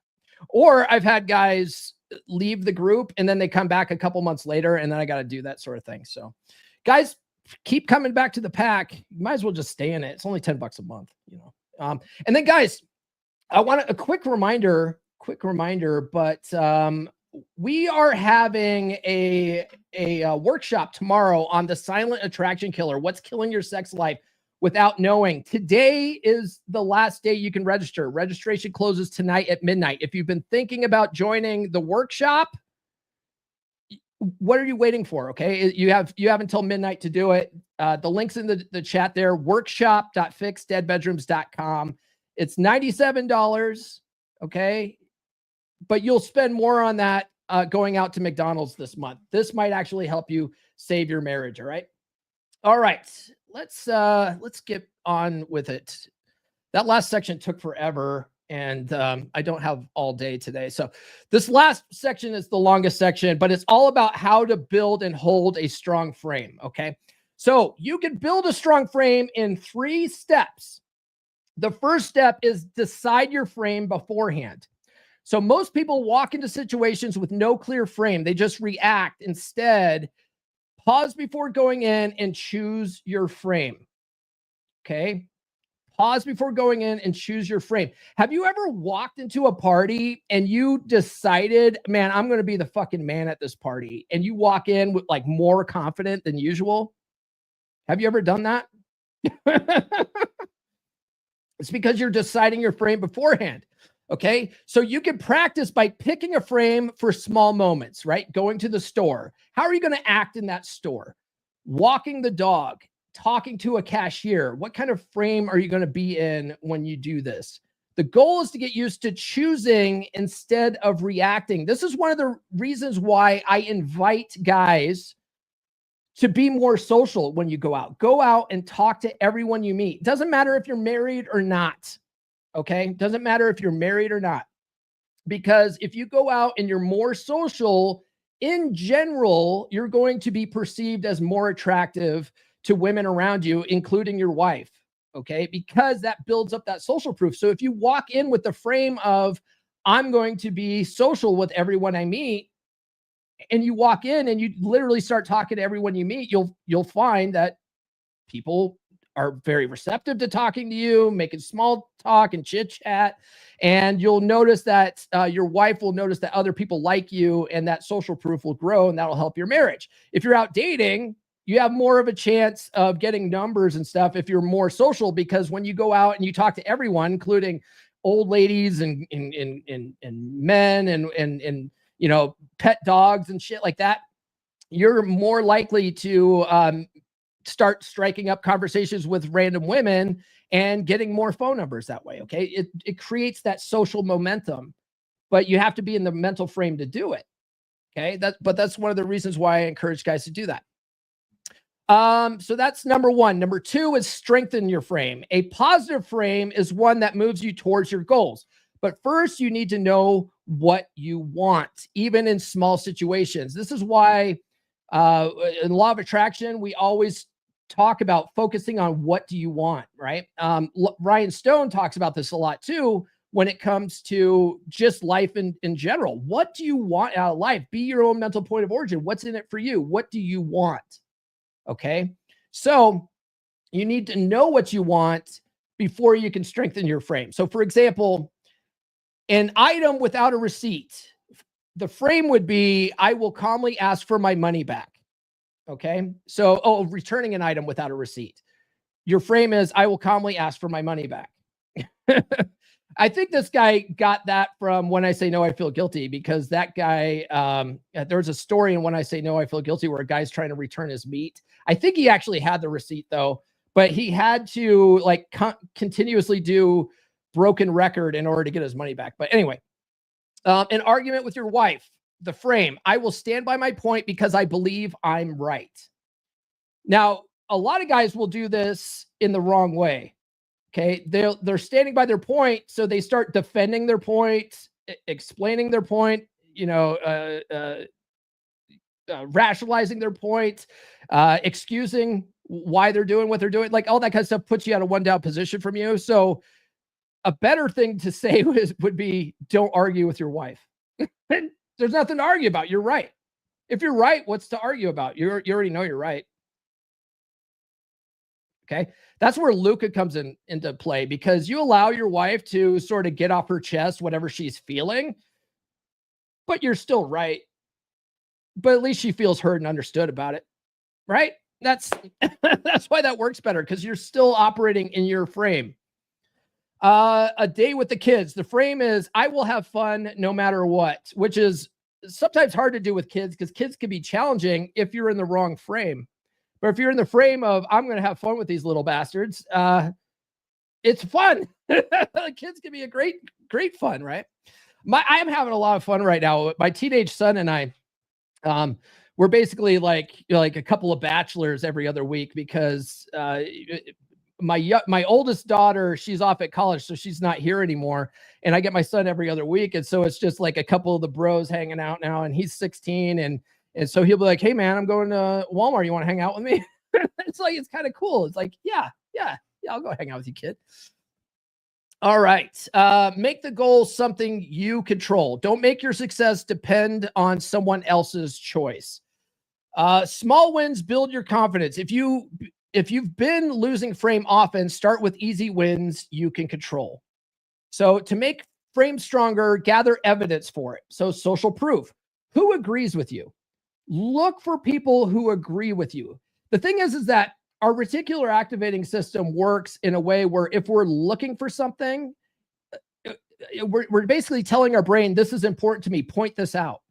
Or I've had guys leave the group and then they come back a couple months later, and then I got to do that sort of thing. So, guys, keep coming back to the pack. You might as well just stay in it. It's only $10 a month, you know. And then, guys, I want a quick reminder, but we are having a workshop tomorrow on the silent attraction killer. What's killing your sex life without knowing? Today is the last day you can register. Registration closes tonight at midnight. If you've been thinking about joining the workshop, what are you waiting for? Okay. You have until midnight to do it. The link's in the chat there, workshop.fixdeadbedrooms.com. It's $97. Okay. But you'll spend more on that going out to McDonald's this month. This might actually help you save your marriage. All right. All right. Let's get on with it. That last section took forever, and I don't have all day today. So this last section is the longest section, but it's all about how to build and hold a strong frame. Okay. So you can build a strong frame in 3 steps. The first step is decide your frame beforehand. So most people walk into situations with no clear frame. They just react. Instead, pause before going in and choose your frame. Okay. Pause before going in and choose your frame. Have you ever walked into a party and you decided, man, I'm going to be the fucking man at this party, and you walk in with like more confident than usual? Have you ever done that? It's because you're deciding your frame beforehand. Okay. So you can practice by picking a frame for small moments, right? Going to the store. How are you going to act in that store? Walking the dog, talking to a cashier. What kind of frame are you going to be in when you do this? The goal is to get used to choosing instead of reacting. This is one of the reasons why I invite guys to be more social when you go out. Go out and talk to everyone you meet. Doesn't matter if you're married or not. Okay. Doesn't matter if you're married or not. Because if you go out and you're more social, in general, you're going to be perceived as more attractive to women around you, including your wife. Okay. Because that builds up that social proof. So if you walk in with the frame of, I'm going to be social with everyone I meet, and you walk in and you literally start talking to everyone you meet, you'll find that people are very receptive to talking to you, making small talk and chit chat. And you'll notice that your wife will notice that other people like you, and that social proof will grow, and that'll help your marriage. If you're out dating, you have more of a chance of getting numbers and stuff if you're more social, because when you go out and you talk to everyone, including old ladies and men and you know, pet dogs and shit like that, you're more likely to start striking up conversations with random women and getting more phone numbers that way. Okay. It creates that social momentum, but you have to be in the mental frame to do it. Okay. But that's one of the reasons why I encourage guys to do that. So that's number one. Number two is strengthen your frame. A positive frame is one that moves you towards your goals. But first, you need to know what you want, even in small situations. This is why in Law of Attraction, we always talk about focusing on what do you want, right? Ryan Stone talks about this a lot too when it comes to just life in general. What do you want out of life? Be your own mental point of origin. What's in it for you? What do you want? Okay. So you need to know what you want before you can strengthen your frame. So for example, an item without a receipt, the frame would be, I will calmly ask for my money back. Okay. So, returning an item without a receipt. Your frame is, I will calmly ask for my money back. I think this guy got that from When I Say No, I Feel Guilty, because that guy, there's a story in When I Say No, I Feel Guilty where a guy's trying to return his meat. I think he actually had the receipt though, but he had to like continuously do broken record in order to get his money back. But anyway, an argument with your wife, the frame, I will stand by my point because I believe I'm right. Now, a lot of guys will do this in the wrong way. Okay. They're standing by their point. So they start defending their point, explaining their point, you know, rationalizing their point, excusing why they're doing what they're doing. Like all that kind of stuff puts you at a one down position from you. So a better thing to say would be, don't argue with your wife. There's nothing to argue about. You're right. If you're right, what's to argue about? You already know you're right. Okay. That's where Luca comes into play, because you allow your wife to sort of get off her chest whatever she's feeling, but you're still right. But at least she feels heard and understood about it. Right. That's why that works better, because you're still operating in your frame. A day with the kids. The frame is, I will have fun no matter what, which is sometimes hard to do with kids because kids can be challenging if you're in the wrong frame. But if you're in the frame of, I'm going to have fun with these little bastards, it's fun. Kids can be a great fun, right? I am having a lot of fun right now. My teenage son and I, we're basically like a couple of bachelors every other week, because my oldest daughter, she's off at college, so she's not here anymore. And I get my son every other week. And so it's just like a couple of the bros hanging out now, and he's 16. And so he'll be like, hey man, I'm going to Walmart. You want to hang out with me? It's like, it's kind of cool. It's like, yeah, I'll go hang out with you, kid. All right. Make the goal something you control. Don't make your success depend on someone else's choice. Small wins build your confidence. If you've been losing frame often, start with easy wins you can control. So to make frame stronger, gather evidence for it. So social proof. Who agrees with you? Look for people who agree with you. The thing is that our reticular activating system works in a way where if we're looking for something, we're basically telling our brain, this is important to me, point this out.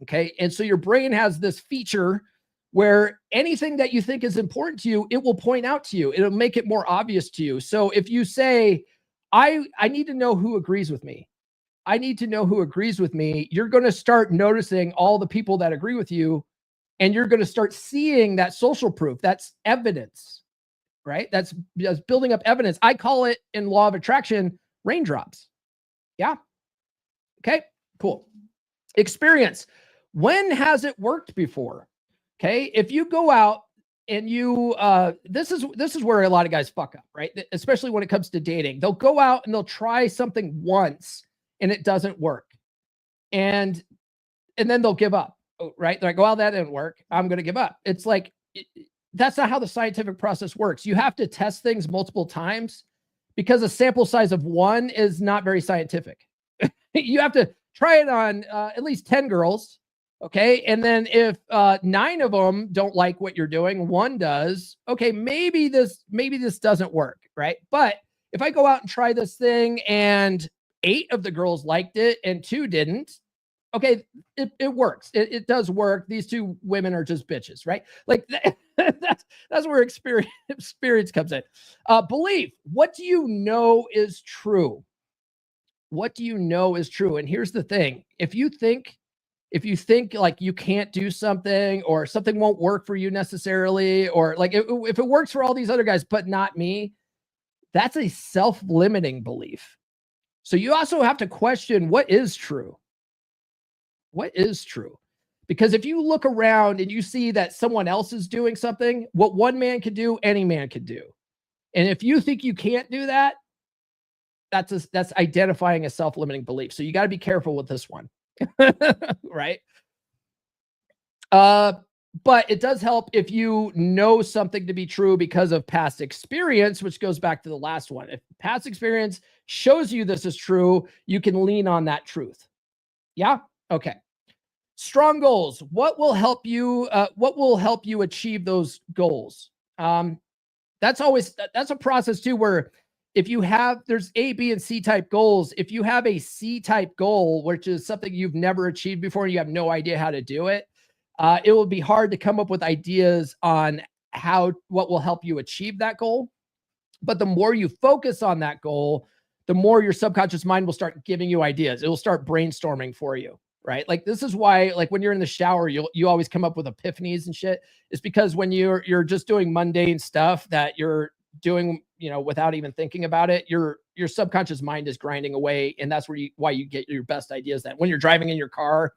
Okay. And so your brain has this feature where anything that you think is important to you, it will point out to you. It'll make it more obvious to you. So if you say, I need to know who agrees with me. I need to know who agrees with me. You're going to start noticing all the people that agree with you, and you're going to start seeing that social proof. That's evidence, right? That's building up evidence. I call it in Law of Attraction, raindrops. Yeah. Okay, cool. Experience. When has it worked before? Okay. If you go out and you, this is where a lot of guys fuck up, right? Especially when it comes to dating. They'll go out and they'll try something once and it doesn't work. And then they'll give up, right? They're like, well, that didn't work. I'm going to give up. It's like, that's not how the scientific process works. You have to test things multiple times because a sample size of 1 is not very scientific. You have to try it on at least 10 girls. Okay. And then if 9 of them don't like what you're doing, 1 does. Okay. Maybe this doesn't work. Right. But if I go out and try this thing and 8 of the girls liked it and 2 didn't, okay, it works. It does work. These 2 women are just bitches, right? Like that's where experience comes in. Belief. What do you know is true? What do you know is true? And here's the thing. If you think like you can't do something or something won't work for you necessarily, or like if it works for all these other guys, but not me, that's a self-limiting belief. So you also have to question what is true. What is true? Because if you look around and you see that someone else is doing something, what one man can do, any man can do. And if you think you can't do that, that's identifying a self-limiting belief. So you got to be careful with this one. Right? But it does help if you know something to be true because of past experience, which goes back to the last one. If past experience shows you this is true, you can lean on that truth. Yeah? Okay. Strong goals. What will help you achieve those goals? That's a process too, where if you have, there's A, B, and C type goals. If you have a C type goal, which is something you've never achieved before, and you have no idea how to do it, it will be hard to come up with ideas on what will help you achieve that goal. But the more you focus on that goal, the more your subconscious mind will start giving you ideas. It will start brainstorming for you, right? Like this is why, like when you're in the shower, you always come up with epiphanies and shit. It's because when you're just doing mundane stuff that you're doing, without even thinking about it, your subconscious mind is grinding away, and that's why you get your best ideas. That when you're driving in your car,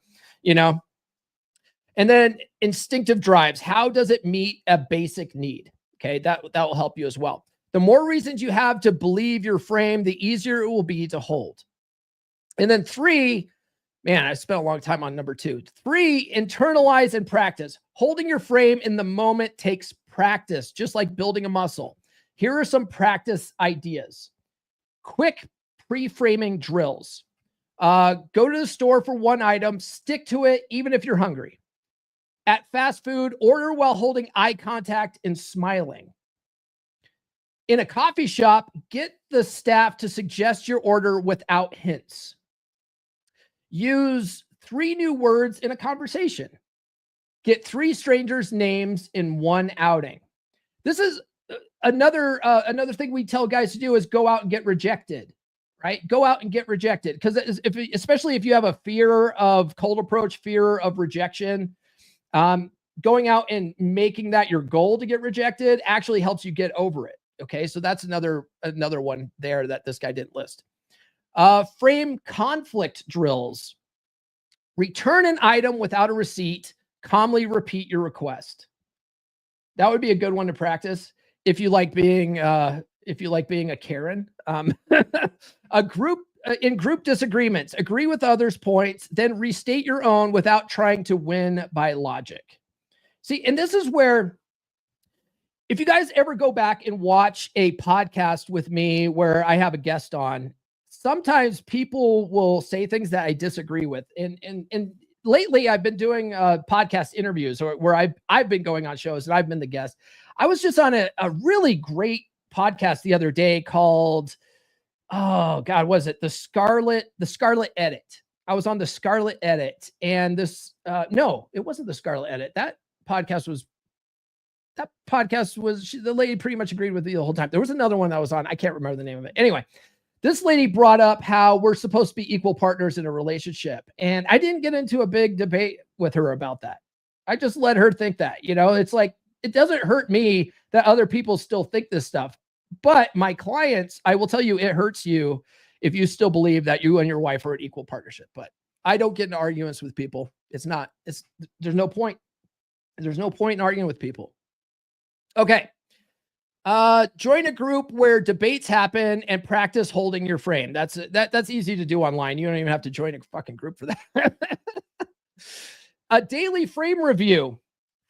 And then instinctive drives. How does it meet a basic need? Okay, that will help you as well. The more reasons you have to believe your frame, the easier it will be to hold. And then 3, man, I spent a long time on number 2. 3, internalize and practice. Holding your frame in the moment takes practice, just like building a muscle. Here are some practice ideas. Quick pre-framing drills. Go to the store for one item, stick to it, even if you're hungry. At fast food, order while holding eye contact and smiling. In a coffee shop, get the staff to suggest your order without hints. Use 3 new words in a conversation. Get 3 strangers' names in one outing. This is another thing we tell guys to do is go out and get rejected, right? Go out and get rejected. Because especially if you have a fear of cold approach, fear of rejection, going out and making that your goal to get rejected actually helps you get over it. Okay. So that's another one there that this guy didn't list. Frame conflict drills. Return an item without a receipt. Calmly repeat your request. That would be a good one to practice if you like being a Karen. In group disagreements, agree with others' points, then restate your own without trying to win by logic. See, and this is where, if you guys ever go back and watch a podcast with me where I have a guest on, sometimes people will say things that I disagree with. And lately I've been doing podcast interviews where I've been going on shows and I've been the guest. I was just on a really great podcast the other day called, oh God, was it the Scarlet Edit? I was on the Scarlet Edit, and no, it wasn't the Scarlet Edit. That podcast was the lady pretty much agreed with me the whole time. There was another one that was on. I can't remember the name of it. Anyway, this lady brought up how we're supposed to be equal partners in a relationship. And I didn't get into a big debate with her about that. I just let her think that, it's like, it doesn't hurt me that other people still think this stuff. But my clients, I will tell you, it hurts you if you still believe that you and your wife are an equal partnership. But I don't get into arguments with people. There's no point. There's no point in arguing with people. Okay. Join a group where debates happen and practice holding your frame. That's easy to do online. You don't even have to join a fucking group for that. A daily frame review.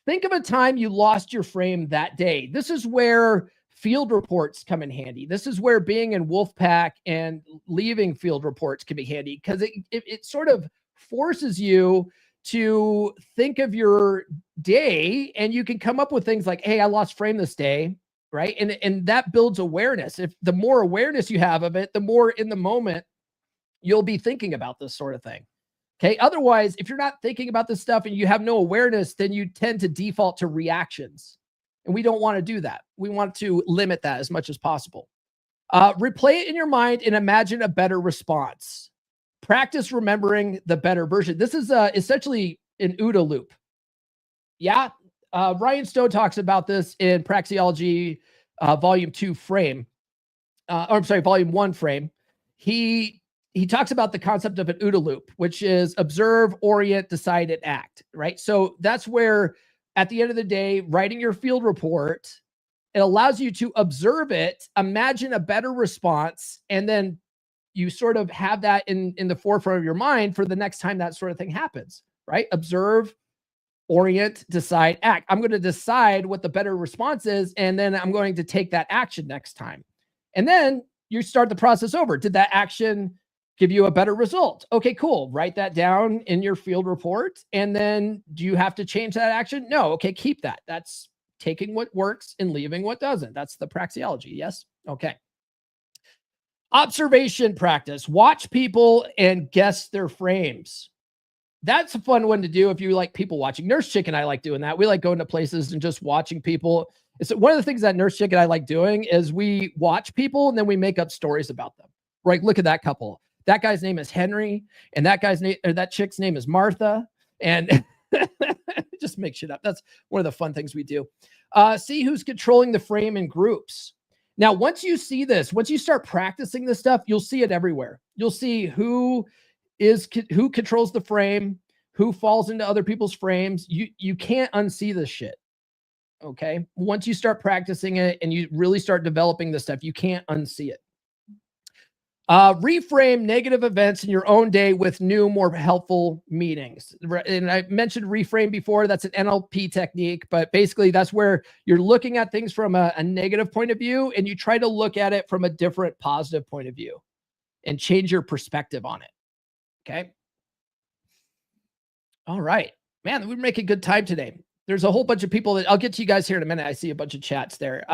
Think of a time you lost your frame that day. This is where field reports come in handy. This is where being in Wolfpack and leaving field reports can be handy, because it sort of forces you to think of your day, and you can come up with things like, hey, I lost frame this day, right? And that builds awareness. If the more awareness you have of it, the more in the moment you'll be thinking about this sort of thing. Okay. Otherwise, if you're not thinking about this stuff and you have no awareness, then you tend to default to reactions. And we don't want to do that. We want to limit that as much as possible. Replay it in your mind and imagine a better response. Practice remembering the better version. This is essentially an OODA loop. Yeah. Ryan Stone talks about this in Praxeology Volume 2 Frame. Volume 1 Frame. He talks about the concept of an OODA loop, which is observe, orient, decide, and act, right? So that's where, at the end of the day, writing your field report, it allows you to observe it, imagine a better response, and then you sort of have that in the forefront of your mind for the next time that sort of thing happens, right? Observe, orient, decide, act. I'm going to decide what the better response is, and then I'm going to take that action next time. And then you start the process over. Did that action give you a better result? Okay, cool. Write that down in your field report. And then do you have to change that action? No. Okay, keep that. That's taking what works and leaving what doesn't. That's the praxeology. Yes? Okay. Observation practice. Watch people and guess their frames. That's a fun one to do if you like people watching. Nurse Chick and I like doing that. We like going to places and just watching people. It's one of the things that Nurse Chick and I like doing is we watch people and then we make up stories about them. Right? Look at that couple. That guy's name is Henry, and that guy's name, or that chick's name is Martha, and just make shit up. That's one of the fun things we do. See who's controlling the frame in groups. Now, once you see this, once you start practicing this stuff, you'll see it everywhere. You'll see who controls the frame, who falls into other people's frames. You can't unsee this shit. Okay. Once you start practicing it and you really start developing this stuff, you can't unsee it. Reframe negative events in your own day with new, more helpful meanings. And I mentioned reframe before. That's an NLP technique, but basically that's where you're looking at things from a negative point of view and you try to look at it from a different positive point of view and change your perspective on it. Okay. All right, man, we're making good time today. There's a whole bunch of people that I'll get to you guys here in a minute. I see a bunch of chats there.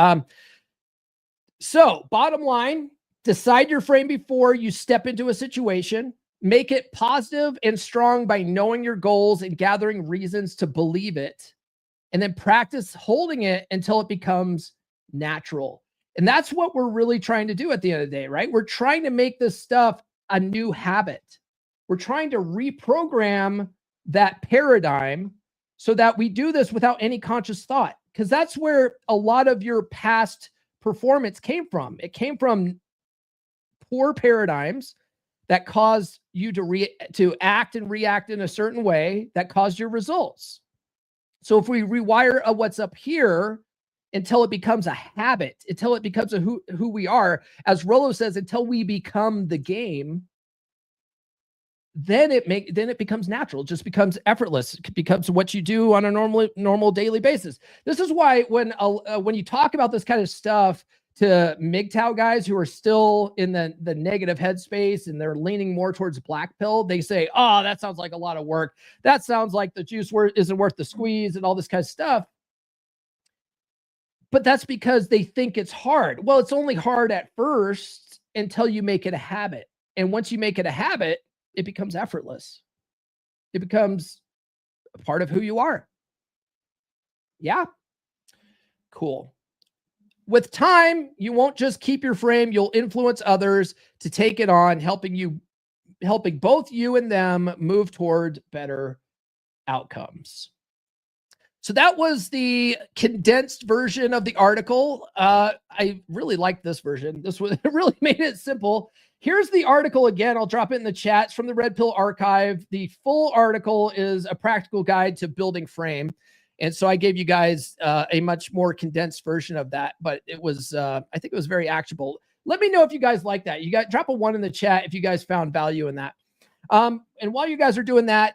So bottom line, decide your frame before you step into a situation. Make it positive and strong by knowing your goals and gathering reasons to believe it. And then practice holding it until it becomes natural. And that's what we're really trying to do at the end of the day, right? We're trying to make this stuff a new habit. We're trying to reprogram that paradigm so that we do this without any conscious thought. Because that's where a lot of your past performance came from. It came from poor paradigms that caused you to act and react in a certain way that caused your results. So if we rewire what's up here until it becomes a habit, until it becomes who we are, as Rollo says, until we become the game, then it becomes natural. It just becomes effortless. It becomes what you do on a normal daily basis. This is why when you talk about this kind of stuff to MGTOW guys who are still in the negative headspace and they're leaning more towards black pill, they say, oh, that sounds like a lot of work. That sounds like the juice isn't worth the squeeze and all this kind of stuff. But that's because they think it's hard. Well, it's only hard at first until you make it a habit. And once you make it a habit, it becomes effortless. It becomes a part of who you are. Yeah. Cool. With time, you won't just keep your frame, you'll influence others to take it on, helping both you and them move toward better outcomes. So that was the condensed version of the article. I really liked this version. It really made it simple. Here's the article again. I'll drop it in the chats from the Red Pill Archive. The full article is a practical guide to building frame. And so I gave you guys a much more condensed version of that, but it was, I think it was very actionable. Let me know if you guys like that. Drop a 1 in the chat if you guys found value in that. And while you guys are doing that,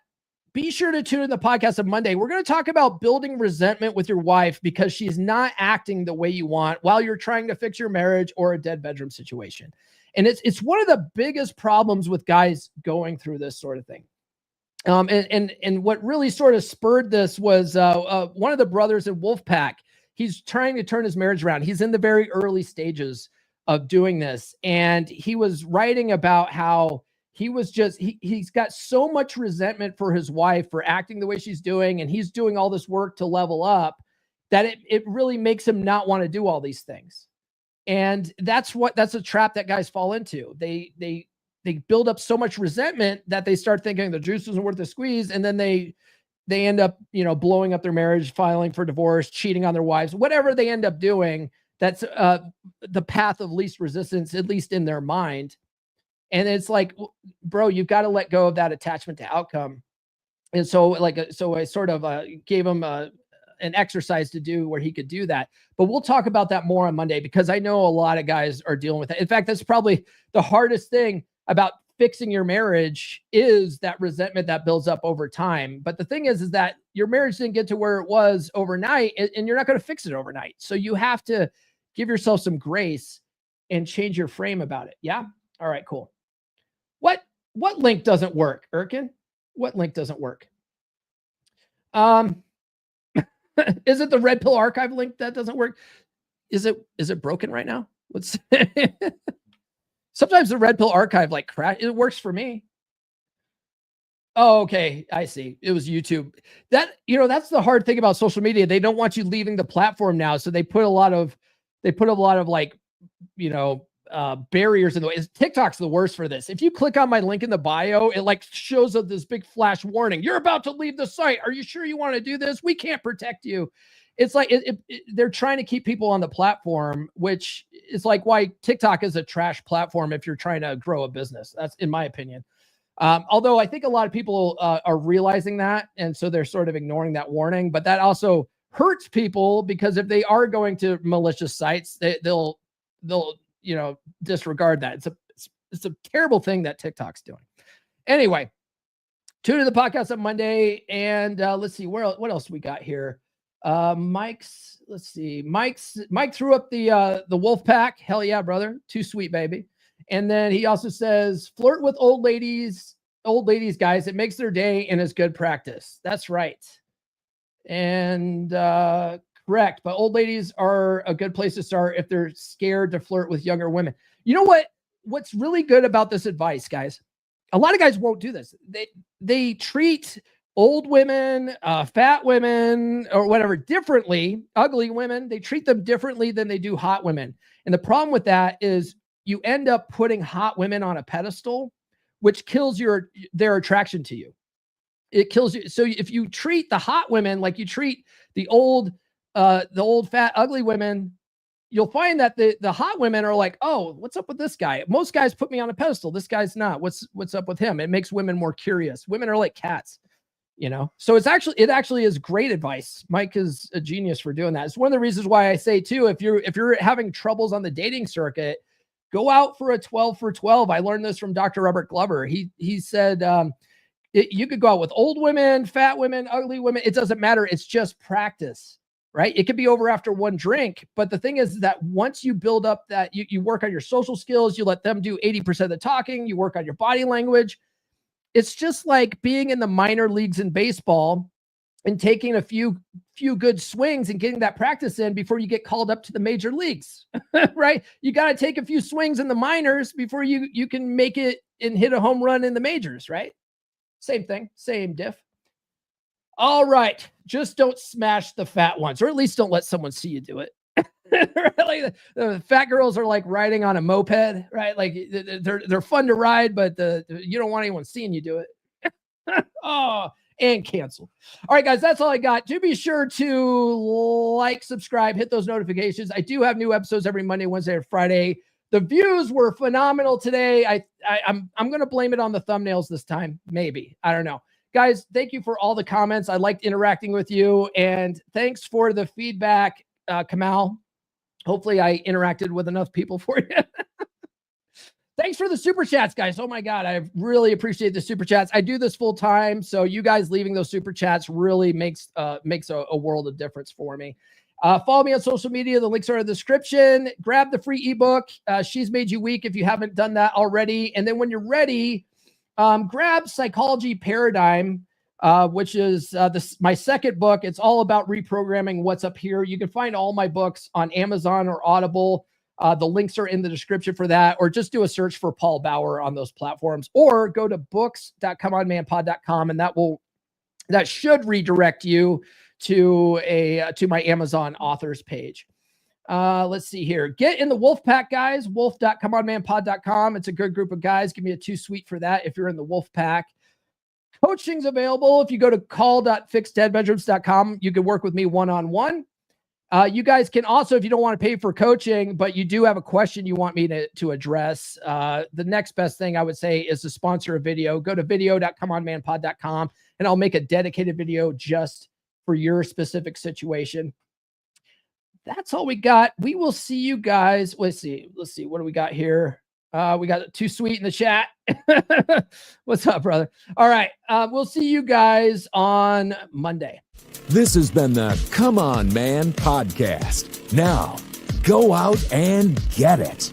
be sure to tune in the podcast on Monday. We're going to talk about building resentment with your wife because she's not acting the way you want while you're trying to fix your marriage or a dead bedroom situation. And it's one of the biggest problems with guys going through this sort of thing. And what really sort of spurred this was one of the brothers in Wolfpack. He's trying to turn his marriage around. He's in the very early stages of doing this. And he was writing about how he was just, he's got so much resentment for his wife for acting the way she's doing. And he's doing all this work to level up that it really makes him not want to do all these things. And that's a trap that guys fall into. They build up so much resentment that they start thinking the juice isn't worth the squeeze. And then they end up, blowing up their marriage, filing for divorce, cheating on their wives, whatever they end up doing. That's the path of least resistance, at least in their mind. And it's like, bro, you've got to let go of that attachment to outcome. And so I sort of gave him an exercise to do where he could do that. But we'll talk about that more on Monday because I know a lot of guys are dealing with it. In fact, that's probably the hardest thing about fixing your marriage is that resentment that builds up over time. But the thing is that your marriage didn't get to where it was overnight, and you're not going to fix it overnight. So you have to give yourself some grace and change your frame about it. Yeah. All right, cool. What link doesn't work, Erkin? What link doesn't work? Is it the Red Pill Archive link that doesn't work? Is it broken right now? Let's sometimes the Red Pill Archive crash. It works for me. Oh, okay. I see. It was YouTube. That's the hard thing about social media. They don't want you leaving the platform now. So they put a lot of barriers in the way. TikTok's the worst for this. If you click on my link in the bio, it shows up this big flash warning. You're about to leave the site. Are you sure you want to do this? We can't protect you. It's like they're trying to keep people on the platform, which is why TikTok is a trash platform if you're trying to grow a business. That's in my opinion. Although I think a lot of people are realizing that. And so they're sort of ignoring that warning, but that also hurts people because if they are going to malicious sites, they'll disregard that. It's a terrible thing that TikTok's doing. Anyway, tune in to the podcast on Monday. And let's see what else we got here. Mike threw up the wolf pack. Hell yeah, brother. Too sweet, baby. And then he also says, flirt with old ladies, guys. It makes their day and is good practice. That's right. And correct. But old ladies are a good place to start if they're scared to flirt with younger women. You know what's really good about this advice, guys? A lot of guys won't do this. They treat old women, fat women, or whatever differently. Ugly women, they treat them differently than they do hot women. And the problem with that is you end up putting hot women on a pedestal, which kills their attraction to you. It kills you. So if you treat the hot women like you treat the old fat, ugly women, you'll find that the hot women are like, oh, what's up with this guy? Most guys put me on a pedestal. This guy's not. What's up with him? It makes women more curious. Women are like cats. So it actually is great advice. Mike is a genius for doing that. It's one of the reasons why I say too, if you're having troubles on the dating circuit, go out for a 12 for 12. I learned this from Dr. Robert Glover. He said, you could go out with old women, fat women, ugly women. It doesn't matter. It's just practice, right? It could be over after one drink. But the thing is that once you build up that you work on your social skills, you let them do 80% of the talking, you work on your body language. It's just like being in the minor leagues in baseball and taking a few good swings and getting that practice in before you get called up to the major leagues, right? You got to take a few swings in the minors before you can make it and hit a home run in the majors, right? Same thing, same diff. All right. Just don't smash the fat ones, or at least don't let someone see you do it. Like the fat girls are like riding on a moped, right? Like they're fun to ride, but you don't want anyone seeing you do it. Oh, and cancel. All right, guys, that's all I got. Do be sure to like, subscribe, hit those notifications. I do have new episodes every Monday, Wednesday, and Friday. The views were phenomenal today. I'm going to blame it on the thumbnails this time. Maybe. I don't know. Guys, thank you for all the comments. I liked interacting with you. And thanks for the feedback, Kamal. Hopefully I interacted with enough people for you. Thanks for the super chats, guys. Oh my God, I really appreciate the super chats. I do this full time, so you guys leaving those super chats really makes a world of difference for me. Follow me on social media. The links are in the description. Grab the free ebook. She's Made You Weak if you haven't done that already. And then when you're ready, grab Psychology Paradigm, which is my second book. It's all about reprogramming what's up here. You can find all my books on Amazon or Audible. The links are in the description for that, or just do a search for Paul Bauer on those platforms, or go to books.comeonmanpod.com, and that should redirect you to my Amazon authors page. Let's see here. Get in the Wolf Pack, guys. wolf.comeonmanpod.com. It's a good group of guys. Give me a 2 sweet for that if you're in the Wolf Pack. Coaching's available. If you go to call.fixedheadmeasurements.com, you can work with me one-on-one. You guys can also, if you don't want to pay for coaching, but you do have a question you want me to address, the next best thing I would say is to sponsor a video. Go to video.comeonmanpod.com, and I'll make a dedicated video just for your specific situation. That's all we got. We will see you guys. Let's see. What do we got here? We got 2 sweet in the chat. What's up, brother? All right. We'll see you guys on Monday. This has been the Come On Man podcast. Now, go out and get it.